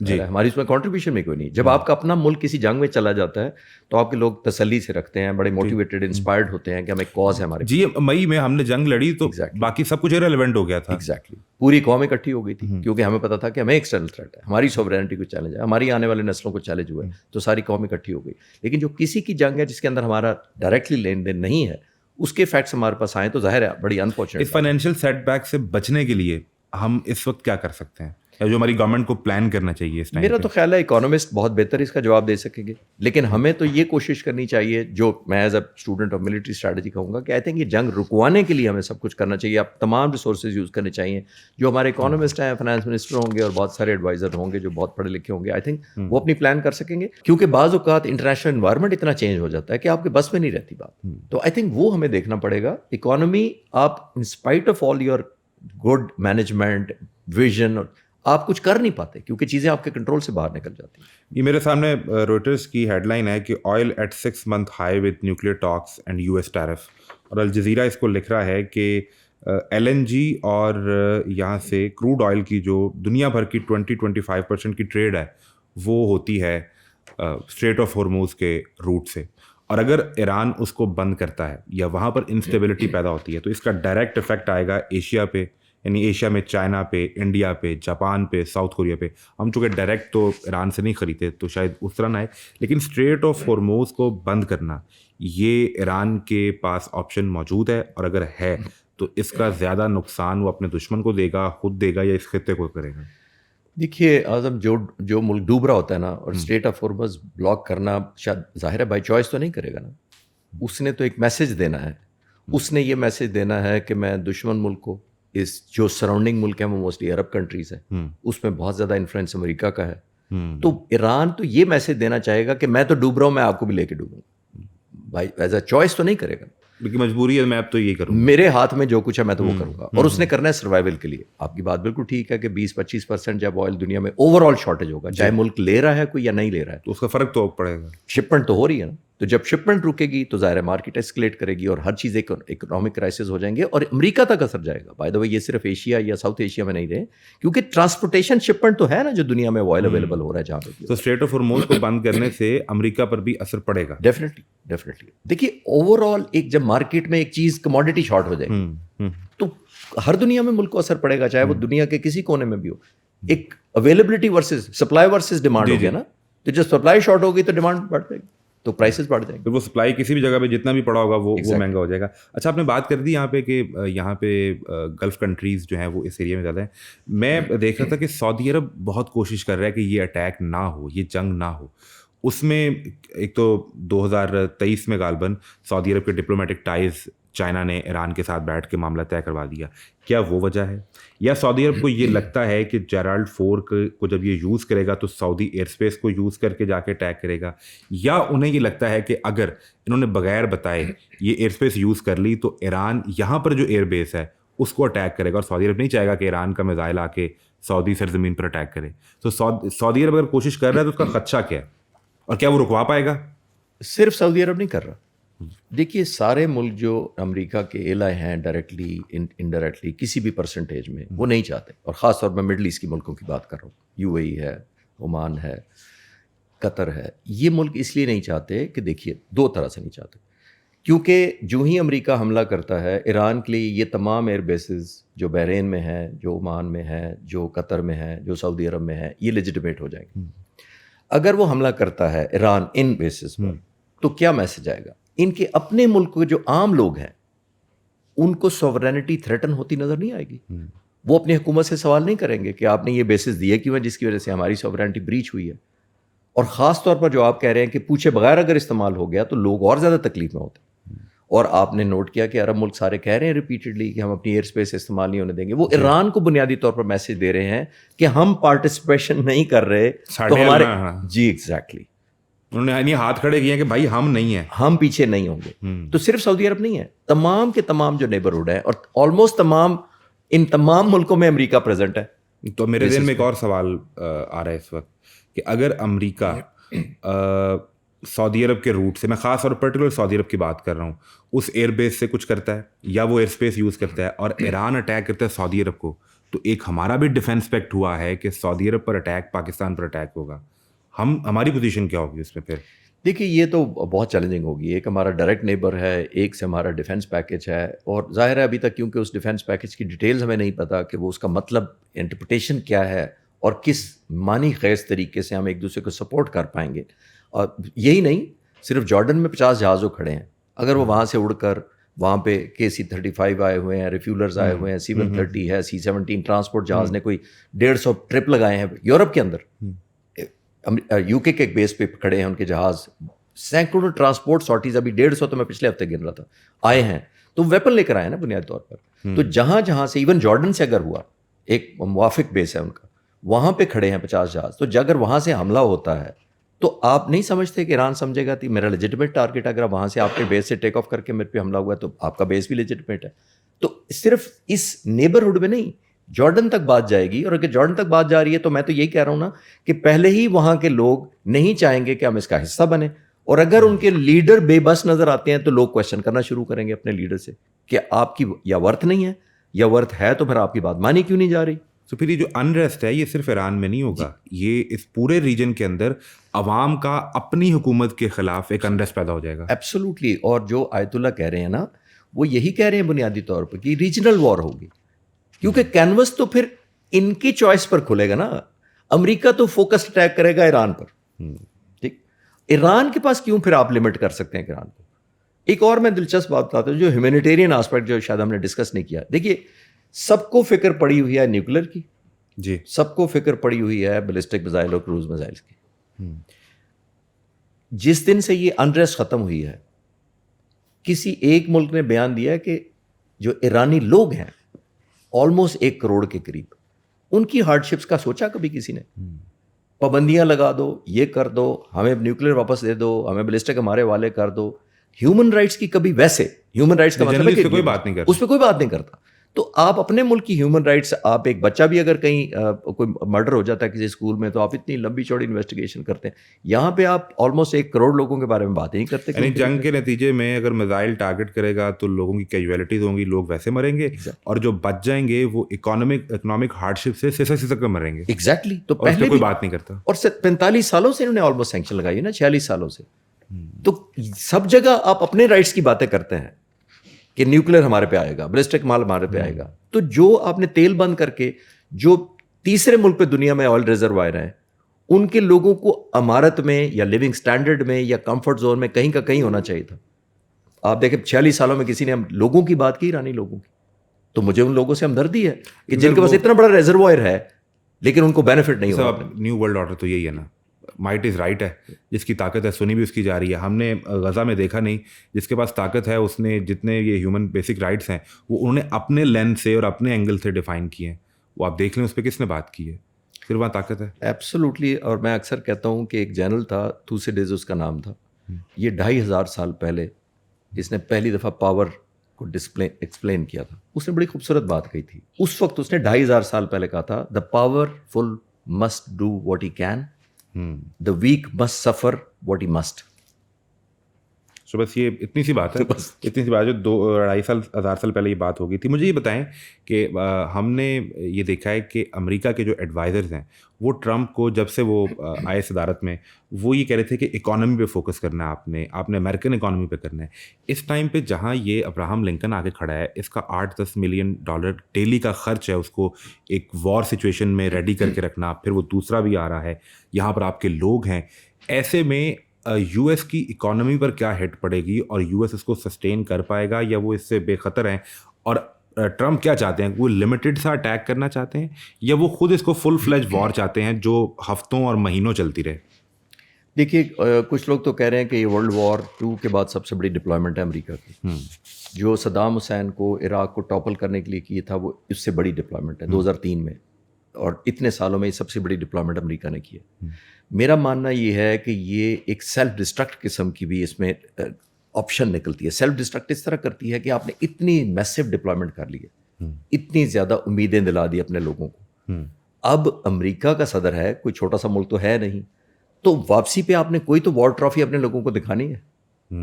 جی, ہماری اس میں کنٹریبیوشن بھی کوئی نہیں. جب آپ کا اپنا ملک کسی جنگ میں چلا جاتا ہے تو آپ کے لوگ تسلی سے رکھتے ہیں, بڑے موٹیویٹڈ, انسپائرڈ ہوتے ہیں کہ ہمیں کاز ہے ہمارے. جی, مئی میں ہم نے جنگ لڑی تو باقی سب کچھ ریلیونٹ ہو گیا تھا. ایگزیکٹلی, پوری قوم اکٹھی ہو گئی تھی, کیونکہ ہمیں پتا تھا کہ ہمیں ایکسٹرنل تھریٹ ہے, ہماری سوورینٹی کو چیلنج ہے, ہماری آنے والے نسلوں کو چیلنج ہوا ہے, تو ساری قوم اکٹھی ہو گئی. لیکن جو کسی کی جنگ ہے جس کے اندر ہمارا ڈائریکٹلی لین دین نہیں ہے, اس کے فیکٹس ہمارے پاس آئیں تو ظاہر ہے بڑی انفارچونیٹ. اس فائنینشیل سیٹ بیک سے بچنے کے لیے ہم اس وقت کیا کر سکتے ہیں, جو ہماری گورنمنٹ کو پلان کرنا چاہیے اس ٹائم؟ میرا تو خیال ہے اکانومسٹ بہت بہتر اس کا جواب دے سکیں گے, لیکن ہمیں تو یہ کوشش کرنی چاہیے, جو میں as a student of military strategy کہوں گا کہ آئی تھنک یہ جنگ رکوانے کے لیے ہمیں سب کچھ کرنا چاہیے. آپ تمام ریسورسز یوز کرنے چاہیے. جو ہمارے اکانومسٹ ہیں, فائنانس منسٹر ہوں گے, اور بہت سارے ایڈوائزر ہوں گے جو بہت پڑھے لکھے ہوں گے, آئی تھنک وہ اپنی پلان کر سکیں گے. کیونکہ بعض اوقات انٹرنیشنل انوائرمنٹ اتنا چینج ہو جاتا ہے کہ آپ کے بس میں نہیں رہتی بات. تو آئی تھنک وہ ہمیں دیکھنا پڑے گا. اکانومی آپ in spite of all your good management vision, آپ کچھ کر نہیں پاتے کیونکہ چیزیں آپ کے کنٹرول سے باہر نکل جاتی ہیں. یہ میرے سامنے روئٹرز کی ہیڈ لائن ہے کہ oil at 6 month high with nuclear talks and US tariff, اور الجزیرہ اس کو لکھ رہا ہے کہ LNG اور یہاں سے کروڈ آئل کی جو دنیا بھر کی 20-25% کی ٹریڈ ہے وہ ہوتی ہے اسٹریٹ آف ہارموز کے روٹ سے, اور اگر ایران اس کو بند کرتا ہے یا وہاں پر انسٹیبلٹی پیدا ہوتی ہے تو اس کا ڈائریکٹ افیکٹ آئے گا ایشیا پہ, یعنی ایشیا میں چائنا پہ, انڈیا پہ, جاپان پہ, ساؤتھ کوریا پہ. ہم چونکہ ڈائریکٹ تو ایران سے نہیں خریدتے تو شاید اس طرح نہ آئے, لیکن اسٹریٹ آف ہارموز کو بند کرنا یہ ایران کے پاس آپشن موجود ہے, اور اگر ہے تو اس کا زیادہ نقصان وہ اپنے دشمن کو دے گا, خود دے گا, یا اس خطے کو کرے گا؟ دیکھیے اعظم, جو ملک ڈوب رہا ہوتا ہے نا, اور اسٹریٹ آف ہارمز بلاک کرنا شاید ظاہر ہے بائی چوائس تو نہیں کرے گا نا, اس نے تو ایک میسج دینا ہے. اس نے یہ میسج دینا ہے کہ میں دشمن ملک کو, اس جو سراؤنڈنگ ملک ہیں وہ موسٹلی عرب کنٹریز ہیں, اس میں بہت زیادہ انفلوئنس امریکہ کا ہے, تو ایران تو یہ میسج دینا چاہے گا کہ میں تو ڈوب رہا ہوں, میں آپ کو بھی لے کے ڈوبوں. بھائی ایز اے چوائس تو نہیں کرے گا, لیکن مجبوری ہے, میں اب تو یہ کروں, میرے ہاتھ میں جو کچھ ہے میں تو وہ کروں گا. اور اس نے کرنا ہے سروائیول کے لیے. آپ کی بات بالکل ٹھیک ہے کہ 20-25% جب آئل دنیا میں اوور آل شارٹیج ہوگا, چاہے ملک لے رہا ہے کوئی یا نہیں لے رہا ہے, تو اس کا فرق تو پڑے گا. شپمنٹ تو ہو رہی ہے نا, تو جب شپمنٹ رکے گی تو ظاہر ہے مارکیٹ ایسکلیٹ کرے گی اور ہر چیز ایک اکنامک کرائسس ہو جائیں گے اور امریکہ تک اثر جائے گا. بائی دا وے یہ صرف ایشیا یا ساؤتھ ایشیا میں نہیں رہے, کیونکہ ٹرانسپورٹیشن شپمنٹ تو ہے نا جو دنیا میں آئل اویلیبل ہو رہا ہے جہاں پہ. تو اسٹریٹ آف ہارموز کو بند کرنے سے امریکہ پر بھی اثر پڑے گا ڈیفینیٹلی. دیکھیے اوور آل ایک جب مارکیٹ میں ایک چیز کموڈٹی شارٹ ہو جائے گی تو ہر دنیا میں ملک کو اثر پڑے گا, چاہے وہ دنیا کے کسی کونے میں بھی ہو. ایک availability versus supply versus demand ہو گیا نا, تو جب سپلائی شارٹ ہوگی تو ڈیمانڈ بڑھ جائے گی, تو پرائسز بڑھ جائیں گے. پھر وہ سپلائی کسی بھی جگہ پہ جتنا بھی پڑا ہوگا وہ مہنگا ہو جائے گا. اچھا آپ نے بات کر دی یہاں پہ کہ یہاں پہ گلف کنٹریز جو ہیں وہ اس ایریا میں زیادہ ہیں. میں دیکھ رہا تھا کہ سعودی عرب بہت کوشش کر رہا ہے کہ یہ اٹیک نہ ہو, یہ جنگ نہ ہو. اس میں ایک تو 2023 میں غالباً سعودی عرب کے ڈپلومیٹک ٹائز چائنا نے ایران کے ساتھ بیٹھ کے معاملہ طے کروا دیا. کیا وہ وجہ ہے, یا سعودی عرب کو یہ لگتا ہے کہ جیرالڈ 4 کو جب یہ یوز کرے گا تو سعودی ایئر اسپیس کو یوز کر کے جا کے اٹیک کرے گا, یا انہیں یہ لگتا ہے کہ اگر انہوں نے بغیر بتائے یہ ایئر اسپیس یوز کر لی تو ایران یہاں پر جو ایئر بیس ہے اس کو اٹیک کرے گا, اور سعودی عرب نہیں چاہے گا کہ ایران کا میزائل آ کے سعودی سرزمین پر اٹیک کرے. تو سعودی عرب اگر کوشش کر رہا ہے تو اس کا خدشہ کیا ہے, اور کیا وہ رکوا پائے گا؟ صرف سعودی عرب نہیں کر رہا. دیکھیے سارے ملک جو امریکہ کے ایلائے ہیں ڈائریکٹلی انڈائریکٹلی کسی بھی پرسنٹیج میں وہ نہیں چاہتے, اور خاص طور پر مڈل ایسٹ کے ملکوں کی بات کر رہا ہوں. یو اے ای ہے, عمان ہے, قطر ہے. یہ ملک اس لیے نہیں چاہتے کہ دیکھیے دو طرح سے نہیں چاہتے, کیونکہ جو ہی امریکہ حملہ کرتا ہے ایران کے لیے یہ تمام ایئر بیسز جو بحرین میں ہے, جو عمان میں ہے, جو قطر میں ہے, جو سعودی عرب میں ہے, یہ لیجیٹمیٹ ہو جائیں گے. اگر وہ حملہ کرتا ہے ایران ان بیسز پر تو کیا میسج آئے گا؟ ان کے اپنے ملک کے جو عام لوگ ہیں ان کو سوورینٹی تھریٹن ہوتی نظر نہیں آئے گی. وہ اپنی حکومت سے سوال نہیں کریں گے کہ آپ نے یہ بیسز دیے کیوں ہیں جس کی وجہ سے ہماری سوورینٹی بریچ ہوئی ہے. اور خاص طور پر جو آپ کہہ رہے ہیں کہ پوچھے بغیر اگر استعمال ہو گیا تو لوگ اور زیادہ تکلیف میں ہوتے ہیں. اور آپ نے نوٹ کیا کہ عرب ملک سارے کہہ رہے ہیں ریپیٹڈلی کہ ہم اپنی ایئر اسپیس استعمال نہیں ہونے دیں گے. وہ ایران کو بنیادی طور پر میسج دے رہے ہیں کہ ہم پارٹیسپیشن نہیں کر رہے تو ہمارے جی ایگزیکٹلی انہوں نے یعنی ہاتھ کھڑے کیے ہیں کہ بھائی ہم نہیں ہیں, ہم پیچھے نہیں ہوں گے. تو صرف سعودی عرب نہیں ہے, تمام کے تمام جو نیبرہڈ ہیں اور آلموسٹ تمام ان تمام ملکوں میں امریکہ پریزنٹ ہے. تو میرے ذہن میں ایک اور سوال آ رہا ہے اس وقت کہ اگر امریکہ سعودی عرب کے روٹ سے, میں خاص اور پرٹیکولر سعودی عرب کی بات کر رہا ہوں, اس ایئر بیس سے کچھ کرتا ہے یا وہ ایئر اسپیس یوز کرتا ہے اور ایران اٹیک کرتا ہے سعودی عرب کو, تو ایک ہمارا بھی ڈیفینس پیکٹ ہوا ہے کہ سعودی عرب پر اٹیک پاکستان پر اٹیک ہوگا. ہماری پوزیشن کیا ہوگی اس میں پھر؟ دیکھیے یہ تو بہت چیلنجنگ ہوگی. ایک ہمارا ڈائریکٹ نیبر ہے, ایک سے ہمارا ڈیفینس پیکج ہے, اور ظاہر ہے ابھی تک کیونکہ اس ڈیفینس پیکج کی ڈیٹیلز ہمیں نہیں پتہ کہ وہ اس کا مطلب انٹرپریٹیشن کیا ہے اور کس معنی خیز طریقے سے ہم ایک دوسرے کو سپورٹ کر پائیں گے. اور یہی نہیں, صرف جارڈن میں 50 جہازوں کھڑے ہیں, اگر وہ وہاں سے اڑ کر وہاں پہ KC-35 آئے ہوئے ہیں, ریفیولرز آئے ہوئے ہیں, C-130 ہے, C-17 ٹرانسپورٹ جہاز نے کوئی 150 ٹرپ لگائے ہیں یورپ کے اندر, UK کے ایک بیس پہ کھڑے ہیں ان کے جہاز, سینکڑوں ٹرانسپورٹ سارٹیز, ابھی 150 تو میں پچھلے ہفتے گن رہا تھا, آئے ہیں. تو ویپن لے کر آئے نا بنیادی طور پر. تو جہاں جہاں سے ایون جارڈن سے اگر ہوا, ایک موافق بیس ہے ان کا, وہاں پہ کھڑے ہیں 50 جہاز. تو اگر وہاں سے حملہ ہوتا ہے تو آپ نہیں سمجھتے کہ ایران سمجھے گا کہ میرا لیجیٹمیٹ ٹارگیٹ, اگر وہاں سے آپ کے بیس سے ٹیک آف کر کے میرے پہ حملہ ہوا ہے تو آپ کا بیس بھی لیجیٹمیٹ ہے. تو صرف اس نیبرہڈ میں نہیں, جارڈن تک بات جائے گی. اور اگر جارڈن تک بات جا رہی ہے تو میں تو یہی کہہ رہا ہوں نا کہ پہلے ہی وہاں کے لوگ نہیں چاہیں گے کہ ہم اس کا حصہ بنیں, اور اگر ان کے لیڈر بے بس نظر آتے ہیں تو لوگ کوشچن کرنا شروع کریں گے اپنے لیڈر سے کہ آپ کی یا ورتھ نہیں ہے, یا ورتھ ہے تو پھر آپ کی بات مانی کیوں نہیں جا رہی. تو پھر یہ جو انریسٹ ہے یہ صرف ایران میں نہیں ہوگا, یہ اس پورے ریجن کے اندر عوام کا اپنی حکومت کے خلاف ایک انریسٹ پیدا ہو جائے گا. ایبسولوٹلی. اور جو آیت اللہ کہہ رہے ہیں نا, وہ یہی کہہ رہے ہیں بنیادی طور پر کہ ریجنل وار ہوگی, کیونکہ کینوس تو پھر ان کی چوائس پر کھلے گا نا. امریکہ تو فوکس اٹیک کرے گا ایران پر, ٹھیک. ایران کے پاس کیوں پھر آپ لمٹ کر سکتے ہیں ایران کو. ایک اور میں دلچسپ بات بتاتا ہوں, جو ہیومینیٹیرین آسپیکٹ جو شاید ہم نے ڈسکس نہیں کیا. دیکھیے سب کو فکر پڑی ہوئی ہے نیوکلیر کی, جی, سب کو فکر پڑی ہوئی ہے بیلسٹک میزائل اور کروز میزائلس کی. جس دن سے یہ انریسٹ ختم ہوئی ہے, کسی ایک ملک نے بیان دیا ہے کہ جو ایرانی لوگ ہیں آلموسٹ 1 کروڑ کے قریب, ان کی ہارڈ شپس کا سوچا کبھی کسی نے؟ پابندیاں لگا دو, یہ کر دو, ہمیں نیوکلیر واپس دے دو, ہمیں بیلسٹک ہمارے والے کر دو. ہیومن رائٹس کی کبھی, ویسے ہیومن رائٹس کا مطلب ہے کہ کوئی بات نہیں کرتا, اس پہ کوئی بات نہیں کرتا. تو آپ اپنے ملک کی ہیومن رائٹس, آپ ایک بچہ بھی اگر کہیں کوئی مرڈر ہو جاتا ہے کسی اسکول میں تو آپ اتنی لمبی چوڑی انویسٹیگیشن کرتے ہیں. یہاں پہ آپ آلموسٹ 1 کروڑ لوگوں کے بارے میں بات نہیں کرتے. یعنی جنگ کے نتیجے میں اگر میزائل ٹارگٹ کرے گا تو لوگوں کی کیجویلٹیز ہوں گی, لوگ ویسے مریں گے, اور جو بچ جائیں گے وہ اکنامک ہارڈ شپ سے سسک میں مریں گے. ایگزیکٹلی. تو پہلے کوئی بات نہیں کرتا. اور 45 سالوں سے انہوں نے آلموسٹ سینکشن لگائی ہے نا, 46 سالوں سے. تو سب جگہ آپ اپنے رائٹس کی باتیں کرتے ہیں کہ نیوکلیر ہمارے پہ آئے گا, بیلسٹک مال ہمارے پہ آئے گا. تو جو آپ نے تیل بند کر کے, جو تیسرے ملک پہ دنیا میں آئل ریزروائر ہیں, ان کے لوگوں کو عمارت میں یا لیونگ سٹینڈرڈ میں یا کمفرٹ زون میں کہیں کا کہیں ہونا چاہیے تھا. آپ دیکھیں 46 سالوں میں کسی نے ہم لوگوں کی بات کی, ایرانی لوگوں کی, تو مجھے ان لوگوں سے ہمدردی ہے کہ جن کے پاس اتنا بڑا ریزروائر ہے لیکن ان کو بینیفٹ نہیں ہوا. نیو ورلڈ آرڈر تو یہی ہے نا, مائٹ از رائٹ ہے, جس کی طاقت ہے سنی بھی اس کی جا رہی ہے. ہم نے غزہ میں دیکھا نہیں, جس کے پاس طاقت ہے اس نے جتنے یہ ہیومن بیسک رائٹس ہیں وہ انہوں نے اپنے لینس سے اور اپنے اینگل سے ڈیفائن کیے ہیں. وہ آپ دیکھ لیں اس پہ کس نے بات کی ہے, پھر وہاں طاقت ہے. ایبسولوٹلی. اور میں اکثر کہتا ہوں کہ ایک جنرل تھا, تھوسیڈیز اس کا نام تھا, یہ 2500 سال پہلے اس نے پہلی دفعہ پاور کو ایکسپلین کیا تھا. اس نے بڑی خوبصورت بات کہی تھی. اس وقت اس نے 2500 سال پہلے کہا تھا, the powerful must do what he can, the weak must suffer what he must. So بس یہ اتنی سی بات ہے, اتنی سی بات جو 2-2.5 سال پہلے یہ بات ہو گئی تھی. مجھے یہ بتائیں کہ ہم نے یہ دیکھا ہے کہ امریکہ کے جو ایڈوائزرز ہیں وہ ٹرمپ کو جب سے وہ آئے صدارت میں, وہ یہ کہہ رہے تھے کہ اکانومی پہ فوکس کرنا ہے آپ نے امریکن اکانومی پہ کرنا ہے. اس ٹائم پہ جہاں یہ ابراہم لنکن آگے کھڑا ہے, اس کا $8-10 ملین ڈیلی کا خرچ ہے اس کو ایک وار سچویشن میں ریڈی کر کے رکھنا, پھر وہ دوسرا بھی آ رہا ہے, یہاں پر آپ کے لوگ ہیں. ایسے میں یو ایس کی اکانومی پر کیا ہٹ پڑے گی, اور یو ایس اس کو سسٹین کر پائے گا یا وہ اس سے بے خطر ہیں؟ اور ٹرمپ کیا چاہتے ہیں, وہ لمیٹڈ سا اٹیک کرنا چاہتے ہیں یا وہ خود اس کو فل فلیج وار چاہتے ہیں جو ہفتوں اور مہینوں چلتی رہے؟ دیکھیے, کچھ لوگ تو کہہ رہے ہیں کہ یہ ورلڈ وار 2 کے بعد سب سے بڑی ڈپلائمنٹ ہے امریکہ کی. جو صدام حسین کو عراق کو ٹاپل کرنے کے لیے کی تھا وہ اس سے بڑی ڈپلائمنٹ ہے 2003 میں, اور اتنے سالوں میں یہ سب سے بڑی ڈپلائمنٹ امریکہ نے کی ہے. میرا ماننا یہ ہے کہ یہ ایک سیلف ڈسٹرکٹ قسم کی بھی اس میں آپشن نکلتی ہے. سیلف ڈسٹرکٹ اس طرح کرتی ہے کہ آپ نے اتنی میسو ڈپلائمنٹ کر لی ہے, اتنی زیادہ امیدیں دلا دی اپنے لوگوں کو. اب امریکہ کا صدر ہے, کوئی چھوٹا سا ملک تو ہے نہیں, تو واپسی پہ آپ نے کوئی تو وار ٹرافی اپنے لوگوں کو دکھانی ہے.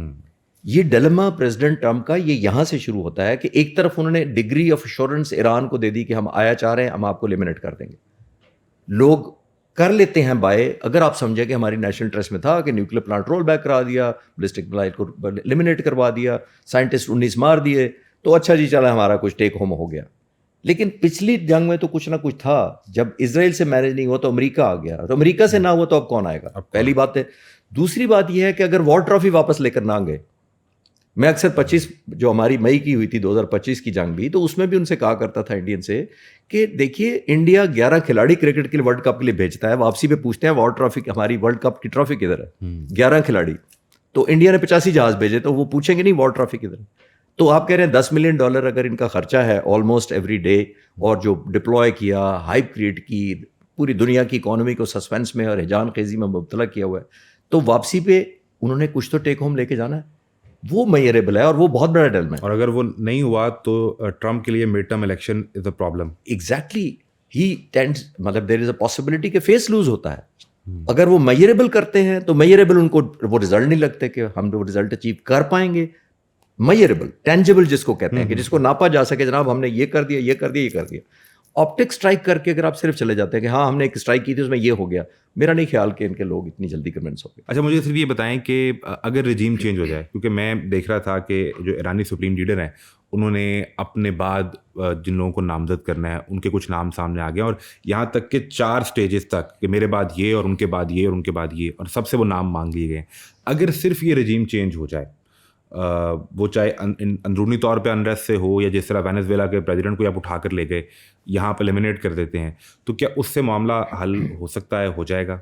یہ ڈیلیما پریزیڈنٹ ٹرمپ کا یہ یہاں سے شروع ہوتا ہے کہ ایک طرف انہوں نے ڈگری آف ایشورنس ایران کو دے دی کہ ہم آیا چاہ رہے ہیں, ہم آپ کو لیمنیٹ کر دیں گے. لوگ کر لیتے ہیں بائے, اگر آپ سمجھیں کہ ہماری نیشنل انٹرسٹ میں تھا کہ نیوکلیر پلانٹ رول بیک کرا دیا, بلسٹک ملائل کو لیمنیٹ کروا دیا, سائنٹسٹ 19 مار دیے, تو اچھا جی چلا ہمارا کچھ ٹیک ہوم ہو گیا. لیکن پچھلی جنگ میں تو کچھ نہ کچھ تھا, جب اسرائیل سے مینیج نہیں ہوا تو امریکہ آ گیا, تو امریکہ سے نہ ہوا تو اب کون آئے گا, پہلی بات ہے. دوسری بات یہ ہے کہ اگر وار ٹرافی واپس لے کر نہ گئے, میں اکثر 25 جو ہماری مئی کی ہوئی تھی 2025 کی جنگ بھی, تو اس میں بھی ان سے کہا کرتا تھا انڈین سے کہ دیکھیے انڈیا 11 کھلاڑی کرکٹ کے لیے ورلڈ کپ کے لیے بھیجتا ہے, واپسی پہ پوچھتے ہیں وار ٹرافی ہماری ورلڈ کپ کی ٹرافی کدھر ہے, 11 کھلاڑی, تو انڈیا نے 85 جہاز بھیجے, تو وہ پوچھیں گے نہیں وار ٹرافی کدھر ہے. تو آپ کہہ رہے ہیں $10 ملین اگر ان کا خرچہ ہے آلموسٹ ایوری ڈے, اور جو ڈپلوائے کیا, ہائپ کریٹ کی, پوری دنیا کی اکانومی کو سسپینس میں اور ہیجان خیزی میں مبتلا کیا ہوا ہے, تو واپسی پہ انہوں نے کچھ تو ٹیک ہوم لے کے جانا ہے. وہ میئریبل ہے اور وہ بہت بڑا ڈیلما ہے. اور اگر وہ نہیں ہوا تو ٹرمپ کے لیے mid term election is a problem. Exactly, he tends, مطلب دیر از اے پاسبلٹی کہ فیس لوز ہوتا ہے. اگر وہ میئریبل کرتے ہیں تو میئریبل ان کو وہ رزلٹ نہیں لگتے کہ ہم وہ رزلٹ اچیو کر پائیں گے. میئریبل, ٹینجیبل جس کو کہتے ہیں, کہ جس کو ناپا جا سکے, جناب ہم نے یہ کر دیا, یہ کر دیا, یہ کر دیا. آپٹک اسٹرائک کر کے اگر آپ صرف چلے جاتے ہیں کہ ہاں ہم نے ایک اسٹرائک کی تھی اس میں یہ ہو گیا, میرا نہیں خیال کہ ان کے لوگ اتنی جلدی کنونس ہو گئے. اچھا مجھے صرف یہ بتائیں کہ اگر رجیم چینج ہو جائے, کیونکہ میں دیکھ رہا تھا کہ جو ایرانی سپریم لیڈر ہیں انہوں نے اپنے بعد جن لوگوں کو نامزد کرنا ہے ان کے کچھ نام سامنے آ گئے, اور یہاں تک کہ 4 اسٹیجز تک کہ میرے بعد یہ اور ان کے بعد یہ اور ان کے بعد یہ, اور سب سے وہ نام مانگ لیے گئے. اگر صرف یہ رجیم چینج ہو جائے, وہ چاہے اندرونی طور پہ انریسٹ سے ہو یا جس طرح وینزویلا کے پریزیڈنٹ کو آپ اٹھا کر لے گئے یہاں پہ لیمنیٹ کر دیتے ہیں, تو کیا اس سے معاملہ حل ہو سکتا ہے, ہو جائے گا؟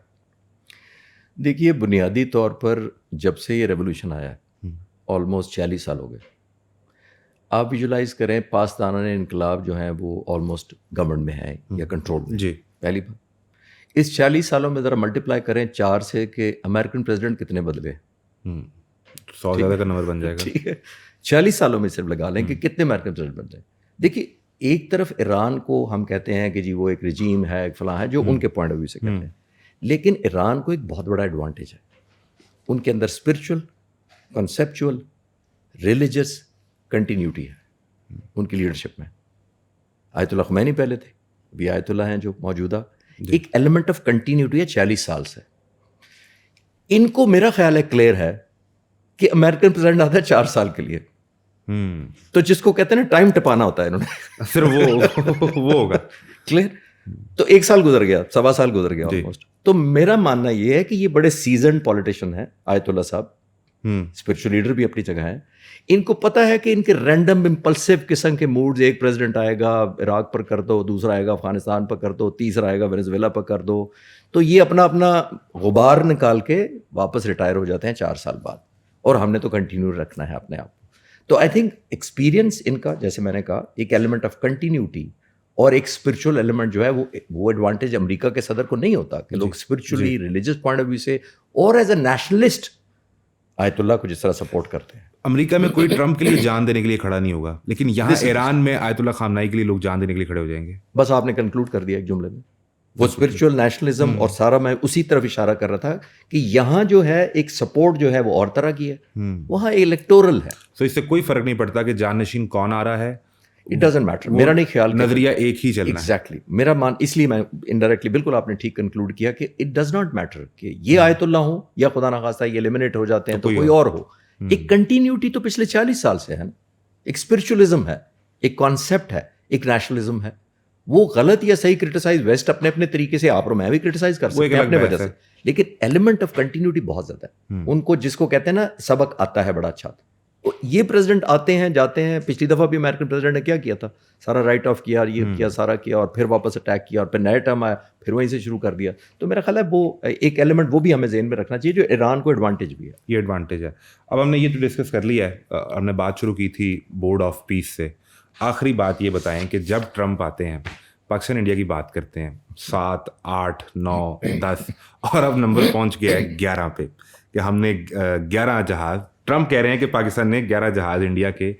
دیکھیے, بنیادی طور پر جب سے یہ ریولوشن آیا ہے آلموسٹ 46 سال ہو گئے. آپ ویژولائز کریں, پاسداران انقلاب جو ہیں وہ آلموسٹ گورنمنٹ میں ہیں یا کنٹرول میں. جی, پہلی بات, اس 40 سالوں میں ذرا ملٹیپلائی کریں 4 سے کہ امریکن پریزیڈنٹ کتنے بدلے, 100 زیادہ کا نمبر بن جائے گا. ٹھیک ہے, 40 سالوں میں صرف لگا لیں کہ کتنے امریکن پریزیڈنٹ بن جائیں. دیکھیے ایک طرف ایران کو ہم کہتے ہیں کہ جی وہ ایک رجیم ہے، ایک فلاں ہے، جو ان کے پوائنٹ آف ویو سے کہتے ہیں، لیکن ایران کو ایک بہت بڑا ایڈوانٹیج ہے، ان کے اندر اسپرچل، کنسیپچول، ریلیجس کنٹینیوٹی ہے ان کی لیڈرشپ میں. آیت اللہ خمینی پہلے تھے، ابھی آیت اللہ ہیں جو موجودہ، ایک ایلیمنٹ آف کنٹینیوٹی ہے 40 سال سے. ان کو میرا خیال ہے کلیئر ہے کہ امریکن پریزیڈنٹ آتا ہے 4 سال کے لیے، تو جس کو کہتے ہیں نا ٹائم ٹپانا ہوتا ہے انہوں نے، صرف وہ ہوگا کلیئر. تو 1 سال گزر گیا، 1.25 سال گزر گیا آلموسٹ. تو میرا ماننا یہ ہے کہ یہ بڑے سیزنڈ پولیٹیشین ہیں آیت اللہ صاحب، اسپرچل لیڈر بھی اپنی جگہ ہے. ان کو پتا ہے کہ ان کے رینڈم امپلسو قسم کے موڈز، ایک پریزیڈنٹ آئے گا عراق پر کر دو، دوسرا آئے گا افغانستان پر کر دو، تیسرا آئے گا وینزویلا پر کر دو، تو یہ اپنا اپنا غبار نکال کے واپس ریٹائر ہو جاتے ہیں 4 سال بعد، اور ہم نے تو کنٹینیو رکھنا ہے اپنے آپ. تو آئی تھنک ایکسپیرینس ان کا، جیسے میں نے کہا، ایک ایلیمنٹ آف کنٹینیوٹی اور ایک اسپرچل ایلیمنٹ جو ہے وہ ایڈوانٹیج امریکہ کے صدر کو نہیں ہوتا کہ لوگ spiritually religious point of view سے اور ایز اے نیشنلسٹ آیت اللہ کو جس طرح سپورٹ کرتے ہیں. امریکہ میں کوئی ٹرمپ کے لیے جان دینے کے لیے کھڑا نہیں ہوگا، لیکن یہاں ایران میں آیت اللہ خامنائی کے لیے لوگ جان دینے کے لیے کھڑے ہو جائیں گے. بس آپ نے کنکلوڈ کر دیا ایک جملے میں. وہ اسپرچل نیشنلزم اور سارا، میں اسی طرف اشارہ کر رہا تھا کہ یہاں جو ہے ایک سپورٹ جو ہے وہ اور طرح کی ہے، وہاں الیکٹورل ہے. تو اس سے کوئی فرق نہیں پڑتا کہ جانشین کون آ رہا ہے، اٹ ڈزنٹ میٹر. میرا نہیں خیال، نظریہ ایک ہی چلنا ہے. ایگزیکٹلی میرا اس لیے میں انڈائریکٹلی، بالکل آپ نے ٹھیک کنکلوڈ کیا کہ اٹ ڈز ناٹ میٹر کہ یہ آیت اللہ ہوں یا خدا نخواستہ یہ ایلیمنیٹ ہو جاتے ہیں تو کوئی اور ہو. ایک کنٹینیوٹی تو پچھلے 40 سال سے ہے نا. ایک اسپرچولزم ہے، ایک کانسیپٹ ہے، ایک نیشنلزم ہے. وہ غلط یا صحیح کرٹیسائز ویسٹ اپنے اپنے طریقے سے، آپ اور میں بھی کرٹیسائز کر سکتے ہیں اپنے وجہ سے، لیکن ایلیمنٹ آف کنٹینیوٹی بہت زیادہ ہے. ان کو جس کو کہتے ہیں نا سبق آتا ہے بڑا اچھا. یہ پریزیڈنٹ آتے ہیں جاتے ہیں. پچھلی دفعہ بھی امریکن پریزیڈنٹ نے کیا کیا تھا، سارا رائٹ آف کیا، یہ کیا، سارا کیا، اور پھر واپس اٹیک کیا، اور پھر نیا ٹرم آیا، پھر وہیں سے شروع کر دیا. تو میرا خیال ہے وہ ایک ایلیمنٹ وہ بھی ہمیں ذہن میں رکھنا چاہیے جو ایران کو ایڈوانٹیج بھی ہے. یہ ایڈوانٹیج ہے. اب ہم نے یہ تو ڈسکس کر لیا ہے، ہم نے بات شروع کی تھی بورڈ آف پیس سے. آخری بات یہ بتائیں کہ جب ٹرمپ آتے ہیں، پاکستان انڈیا کی بات کرتے ہیں 7 8 9 10 اور اب نمبر پہنچ گیا ہے 11 پہ کہ ہم نے 11 جہاز، ٹرمپ کہہ رہے ہیں کہ پاکستان نے 11 جہاز انڈیا کے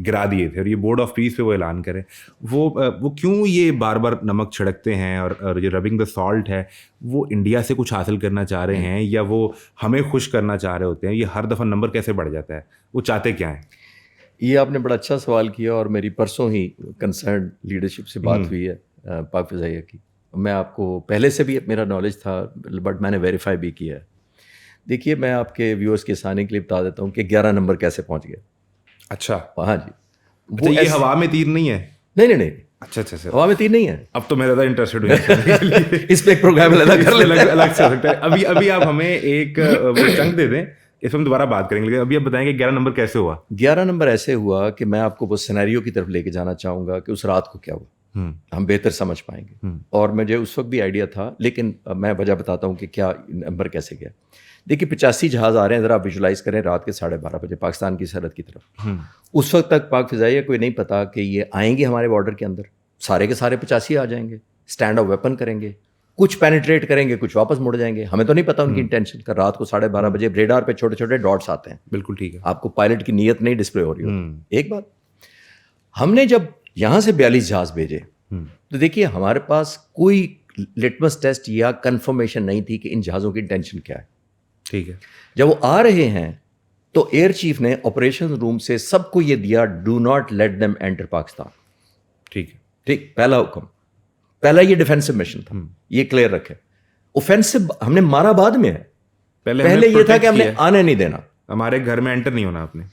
گرا دیے تھے، اور یہ بورڈ آف پیس پہ وہ اعلان کریں. وہ کیوں یہ بار بار نمک چھڑکتے ہیں، اور یہ ربنگ دا سالٹ ہے، وہ انڈیا سے کچھ حاصل کرنا چاہ رہے ہیں یا وہ ہمیں خوش کرنا چاہ رہے ہوتے ہیں؟ یہ ہر دفعہ نمبر کیسے بڑھ جاتا ہے، وہ چاہتے کیا ہیں؟ یہ آپ نے بڑا اچھا سوال کیا، اور میری پرسوں ہی کنسرن لیڈرشپ سے بات ہوئی ہے پاک فضائیہ کی. میں آپ کو پہلے سے بھی میرا نالج تھا، بٹ میں نے ویریفائی بھی کیا ہے. دیکھیے، میں آپ کے ویورز کے سانے کے لیے بتا دیتا ہوں کہ 11 نمبر کیسے پہنچ گیا. اچھا، ہاں جی. وہ یہ ہوا میں تیر نہیں ہے؟ نہیں. اچھا ہوا میں تیر نہیں ہے. اب تو میں زیادہ انٹرسٹڈ ہوں اس پہ ایک پروگرام الگ کر لیں، الگ سے ہو سکتا ہے. ابھی آپ ہمیں ایک وہ چنک دے دیں، اس میں ہم دوبارہ بات کریں گے، لیکن ابھی آپ بتائیں کہ 11 نمبر کیسے ہوا. 11 نمبر ایسے ہوا کہ میں آپ کو وہ سینیریو کی طرف لے کے جانا چاہوں گا کہ اس رات کو کیا ہوا، ہم بہتر سمجھ پائیں گے. اور مجھے اس وقت بھی آئیڈیا تھا، لیکن میں وجہ بتاتا ہوں کہ کیا نمبر کیسے گیا. دیکھیے 85 جہاز آ رہے ہیں، ذرا آپ ویژولائز کریں، رات کے 12:30 بجے پاکستان کی سرحد کی طرف. اس وقت تک پاک فضائیہ کوئی نہیں پتا کہ یہ آئیں گے ہمارے بارڈر کے اندر. سارے کے سارے 85 آ جائیں گے، اسٹینڈ آف ویپن کریں گے، کچھ پینیٹریٹ کریں گے، کچھ واپس مڑ جائیں گے. ہمیں تو نہیں پتا ان کی انٹینشن کا. رات کو 12:30 بجے ریڈار پہ چھوٹے چھوٹے ڈاٹس آتے ہیں. بالکل ٹھیک ہے، آپ کو پائلٹ کی نیت نہیں ڈسپلے ہو رہی ہوتی. ایک بات، ہم نے جب یہاں سے 42 جہاز بھیجے تو دیکھیے ہمارے پاس کوئی لٹمس ٹیسٹ یا کنفرمیشن نہیں تھی کہ ان جہازوں کی انٹینشن کیا ہے. ٹھیک ہے. جب وہ آ رہے ہیں تو ایئر چیف نے آپریشن روم سے سب کو یہ دیا، do not let them enter Pakistan. ٹھیک ہے، ٹھیک، پہلا حکم. پہلا یہ ڈیفینسو مشن تھا، یہ کلیئر رکھے. اوفینسو ہم نے مارا بعد میں ہے، پہلے یہ تھا کہ ہم نے آنے نہیں دینا، ہمارے گھر میں انٹر نہیں ہونا. آپ نے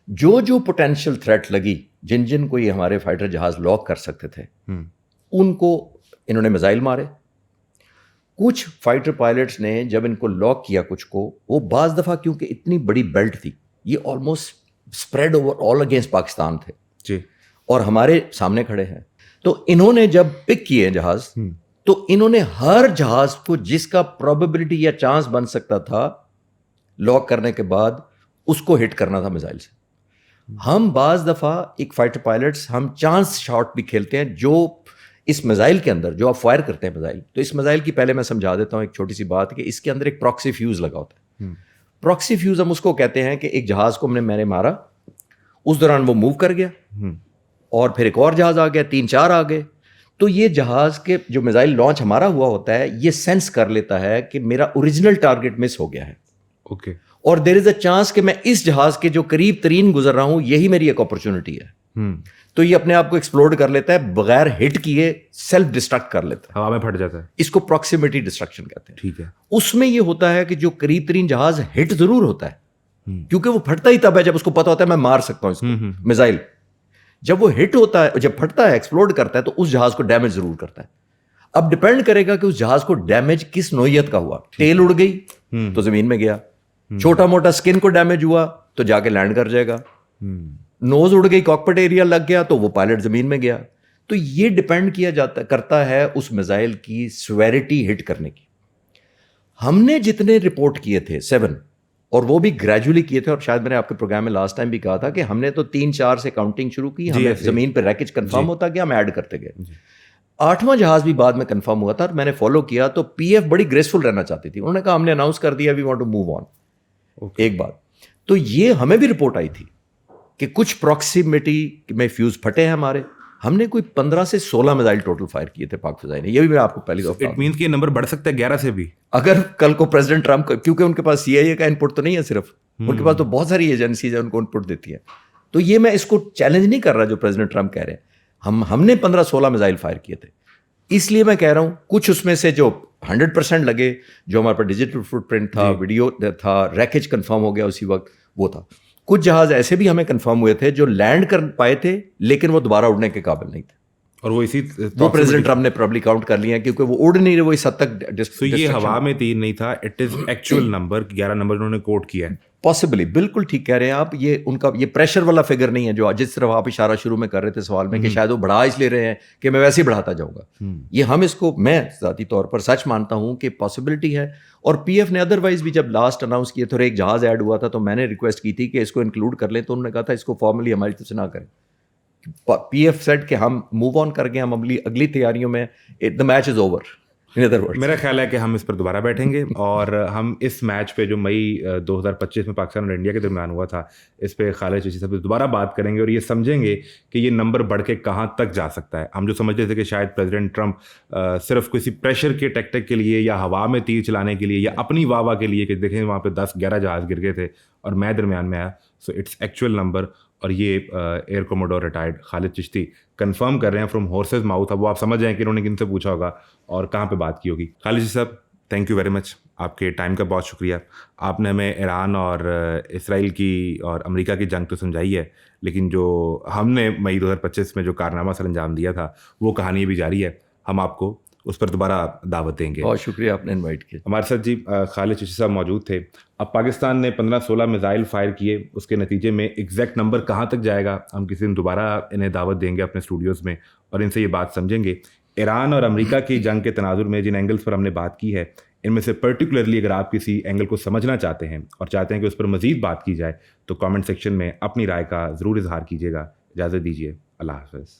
جو پوٹینشیل تھریٹ لگی، جن کو یہ ہمارے فائٹر جہاز لاک کر سکتے تھے، ان کو انہوں نے میزائل مارے. کچھ فائٹر پائلٹس نے جب ان کو لاک کیا، کچھ کو وہ بعض دفعہ کیونکہ اتنی بڑی بیلٹ تھی، یہ almost spread over all against Pakistan تھے جی، اور ہمارے سامنے کھڑے ہیں. تو انہوں نے جب پک کیے جہاز، تو انہوں نے ہر جہاز کو جس کا پروبیبلٹی یا چانس بن سکتا تھا لاک کرنے کے بعد، اس کو ہٹ کرنا تھا میزائل سے. ہم بعض دفعہ ایک فائٹر پائلٹس ہم چانس شاٹ بھی کھیلتے ہیں، جو اس میزائل کے اندر جو آپ فائر کرتے ہیں میزائل، تو اس میزائل کی پہلے میں سمجھا دیتا ہوں ایک چھوٹی سی بات کہ اس کے اندر ایک پراکسی فیوز لگا ہوتا ہے. پراکسی فیوز ہم اس کو کہتے ہیں کہ ایک جہاز کو میں نے مارا، اس دوران وہ موو کر گیا، اور پھر ایک اور جہاز آ گیا, 3-4 آ گئے. تو یہ جہاز کے جو میزائل لانچ ہمارا ہوا ہوتا ہے یہ سینس کر لیتا ہے کہ میرا اوریجنل ٹارگٹ مس ہو گیا ہے, اوکے, اور دیر از اے چانس کہ میں اس جہاز کے جو قریب ترین گزر رہا ہوں یہی میری ایک اپرچونٹی ہے. تو یہ اپنے آپ کو ایکسپلوڈ کر لیتا ہے, بغیر ہٹ کیے سیلف ڈسٹرکٹ کر لیتا ہے, ہوا میں پھٹ جاتا ہے. اس کو پراکسیمیٹی ڈسٹرکشن کہتے ہیں. ٹھیک ہے. اس میں یہ ہوتا ہے کہ جو قریب ترین جہاز ہٹ ضرور ہوتا ہے, کیونکہ وہ پھٹتا ہی تب ہے جب اس کو پتا ہوتا ہے میں مار سکتا ہوں اس کو. میزائل جب وہ ہٹ ہوتا ہے, جب پھٹتا ہے, ایکسپلوڈ کرتا ہے, تو اس جہاز کو ڈیمیج ضرور کرتا ہے. اب ڈپینڈ کرے گا کہ اس جہاز کو ڈیمیج کس نوعیت کا ہوا. ٹیل اڑ گئی تو زمین میں گیا, چھوٹا موٹا سکن کو ڈیمیج ہوا تو جا کے لینڈ کر جائے گا, نوز اڑ گئی, کاکپٹ ایریا لگ گیا تو وہ پائلٹ زمین میں گیا. تو یہ ڈپینڈ کیا جاتا کرتا ہے اس میزائل کی سویرٹی ہٹ کرنے کی. ہم نے جتنے رپورٹ کیے تھے 7, اور وہ بھی گریجولی کیے تھے, اور شاید میں نے آپ کے پروگرام میں لاسٹ ٹائم بھی کہا تھا کہ ہم نے تو 3-4 سے کاؤنٹنگ شروع کی, ہمیں زمین پہ ریکیج کنفرم ہوتا گیا, ہم ایڈ کرتے گئے. 8واں جہاز بھی بعد میں کنفرم ہوا تھا, اور میں نے فالو کیا. تو پی ایف بڑی گریسفل رہنا چاہتی تھی, انہوں نے کہا ہم نے اناؤنس کر دیا we want to move on. ایک بات تو یہ ہمیں بھی رپورٹ آئی تھی کہ کچھ پراکسیمیٹی میں فیوز پھٹے ہیں ہمارے. ہم نے کوئی 15 سے 16 میزائل ٹوٹل فائر کیے تھے پاک فضائی نے. یہ بھی میں آپ کو پہلی دفعہ, اٹ مینس کہ یہ نمبر بڑھ سکتا ہے 11 سے بھی, اگر کل کو پریزیڈنٹ ٹرمپ, کیونکہ ان کے پاس سی آئی اے کا ان پٹ تو نہیں ہے صرف, ان کے پاس تو بہت ساری ایجنسیز ہیں ان کو ان پٹ دیتی ہیں. تو یہ میں اس کو چیلنج نہیں کر رہا جو پریزیڈنٹ ٹرمپ کہہ رہے ہیں. ہم نے 15-16 میزائل فائر کیے تھے. اس لیے میں کہہ رہا ہوں کچھ اس میں سے جو 100% لگے, جو ہمارے پاس ڈیجیٹل فٹ پرنٹ تھا, ویڈیو تھا, ریکیج کنفرم ہو گیا اسی وقت, وہ تھا. کچھ جہاز ایسے بھی ہمیں کنفرم ہوئے تھے جو لینڈ کر پائے تھے لیکن وہ دوبارہ اڑنے کے قابل نہیں تھے, اور وہ اسی وہ پریزیڈنٹ ٹرمپ نے پرابلی کاؤنٹ کر لیا کیونکہ وہ اڑ نہیں رہے, وہ اس حد تک. تو یہ ہوا میں 3 نہیں تھا, it is actual number 11 number انہوں نے کوٹ کیا ہے. پاسبلی, بالکل ٹھیک کہہ رہے ہیں آپ. یہ ان کا یہ پریشر والا فگر نہیں ہے جو جس طرف آپ اشارہ شروع میں کر رہے تھے سوال میں کہ شاید وہ بڑھا اس لیے رہے ہیں کہ میں ویسے ہی بڑھاتا جاؤں گا. یہ ہم اس کو, میں ذاتی طور پر سچ مانتا ہوں کہ پاسبلٹی ہے. اور پی ایف نے ادروائز بھی جب لاسٹ اناؤنس کیے تھے اور ایک جہاز ایڈ ہوا تھا تو میں نے ریکویسٹ کی تھی کہ اس کو انکلوڈ کر لیں, تو انہوں نے کہا تھا اس کو فارملی ہماری طرف سے نہ کریں. پی ایف سیٹ کہ ہم موو آن کر گئے, ہم اگلی تیاریوں میں, دا میچ از اوور. میرا خیال ہے کہ ہم اس پر دوبارہ بیٹھیں گے اور ہم اس میچ پہ جو مئی 2025 میں پاکستان اور انڈیا کے درمیان ہوا تھا اس پہ خالد چشتی صاحب سے دوبارہ بات کریں گے اور یہ سمجھیں گے کہ یہ نمبر بڑھ کے کہاں تک جا سکتا ہے. ہم جو سمجھتے تھے کہ شاید پریزیڈنٹ ٹرمپ صرف کسی پریشر کے ٹیکٹک کے لیے یا ہوا میں تیر چلانے کے لیے یا اپنی واہ کے لیے کہ دیکھیں وہاں پہ 10-11 جہاز گر گئے تھے اور میں درمیان میں آیا. سو اٹس ایکچوئل نمبر, اور یہ ایئر کوموڈور ریٹائرڈ خالد چشتی کنفرم کر رہے ہیں فرام ہارسز ماؤتھ. اب وہ آپ سمجھ جائیں کہ انہوں نے کن سے پوچھا ہوگا اور کہاں پہ بات کی ہوگی. خالد چشتی صاحب, تھینک یو ویری مچ, آپ کے ٹائم کا بہت شکریہ. آپ نے ہمیں ایران اور اسرائیل کی اور امریکہ کی جنگ تو سمجھائی ہے, لیکن جو ہم نے مئی 2025 میں جو کارنامہ سر انجام دیا تھا وہ کہانی بھی جاری ہے. ہم آپ کو اس پر دوبارہ دعوت دیں گے. بہت شکریہ آپ نے انوائٹ کیا. ہمارے ساتھ جی خالد چشتی صاحب موجود تھے. اب پاکستان نے 15-16 میزائل فائر کیے, اس کے نتیجے میں ایگزیکٹ نمبر کہاں تک جائے گا ہم کسی دن دوبارہ انہیں دعوت دیں گے اپنے اسٹوڈیوز میں اور ان سے یہ بات سمجھیں گے. ایران اور امریکہ کی جنگ کے تناظر میں جن اینگلز پر ہم نے بات کی ہے ان میں سے پرٹیکولرلی اگر آپ کسی اینگل کو سمجھنا چاہتے ہیں اور چاہتے ہیں کہ اس پر مزید بات کی جائے تو کامنٹ سیکشن میں اپنی رائے کا ضرور اظہار کیجیے گا. اجازت دیجیے, اللہ حافظ.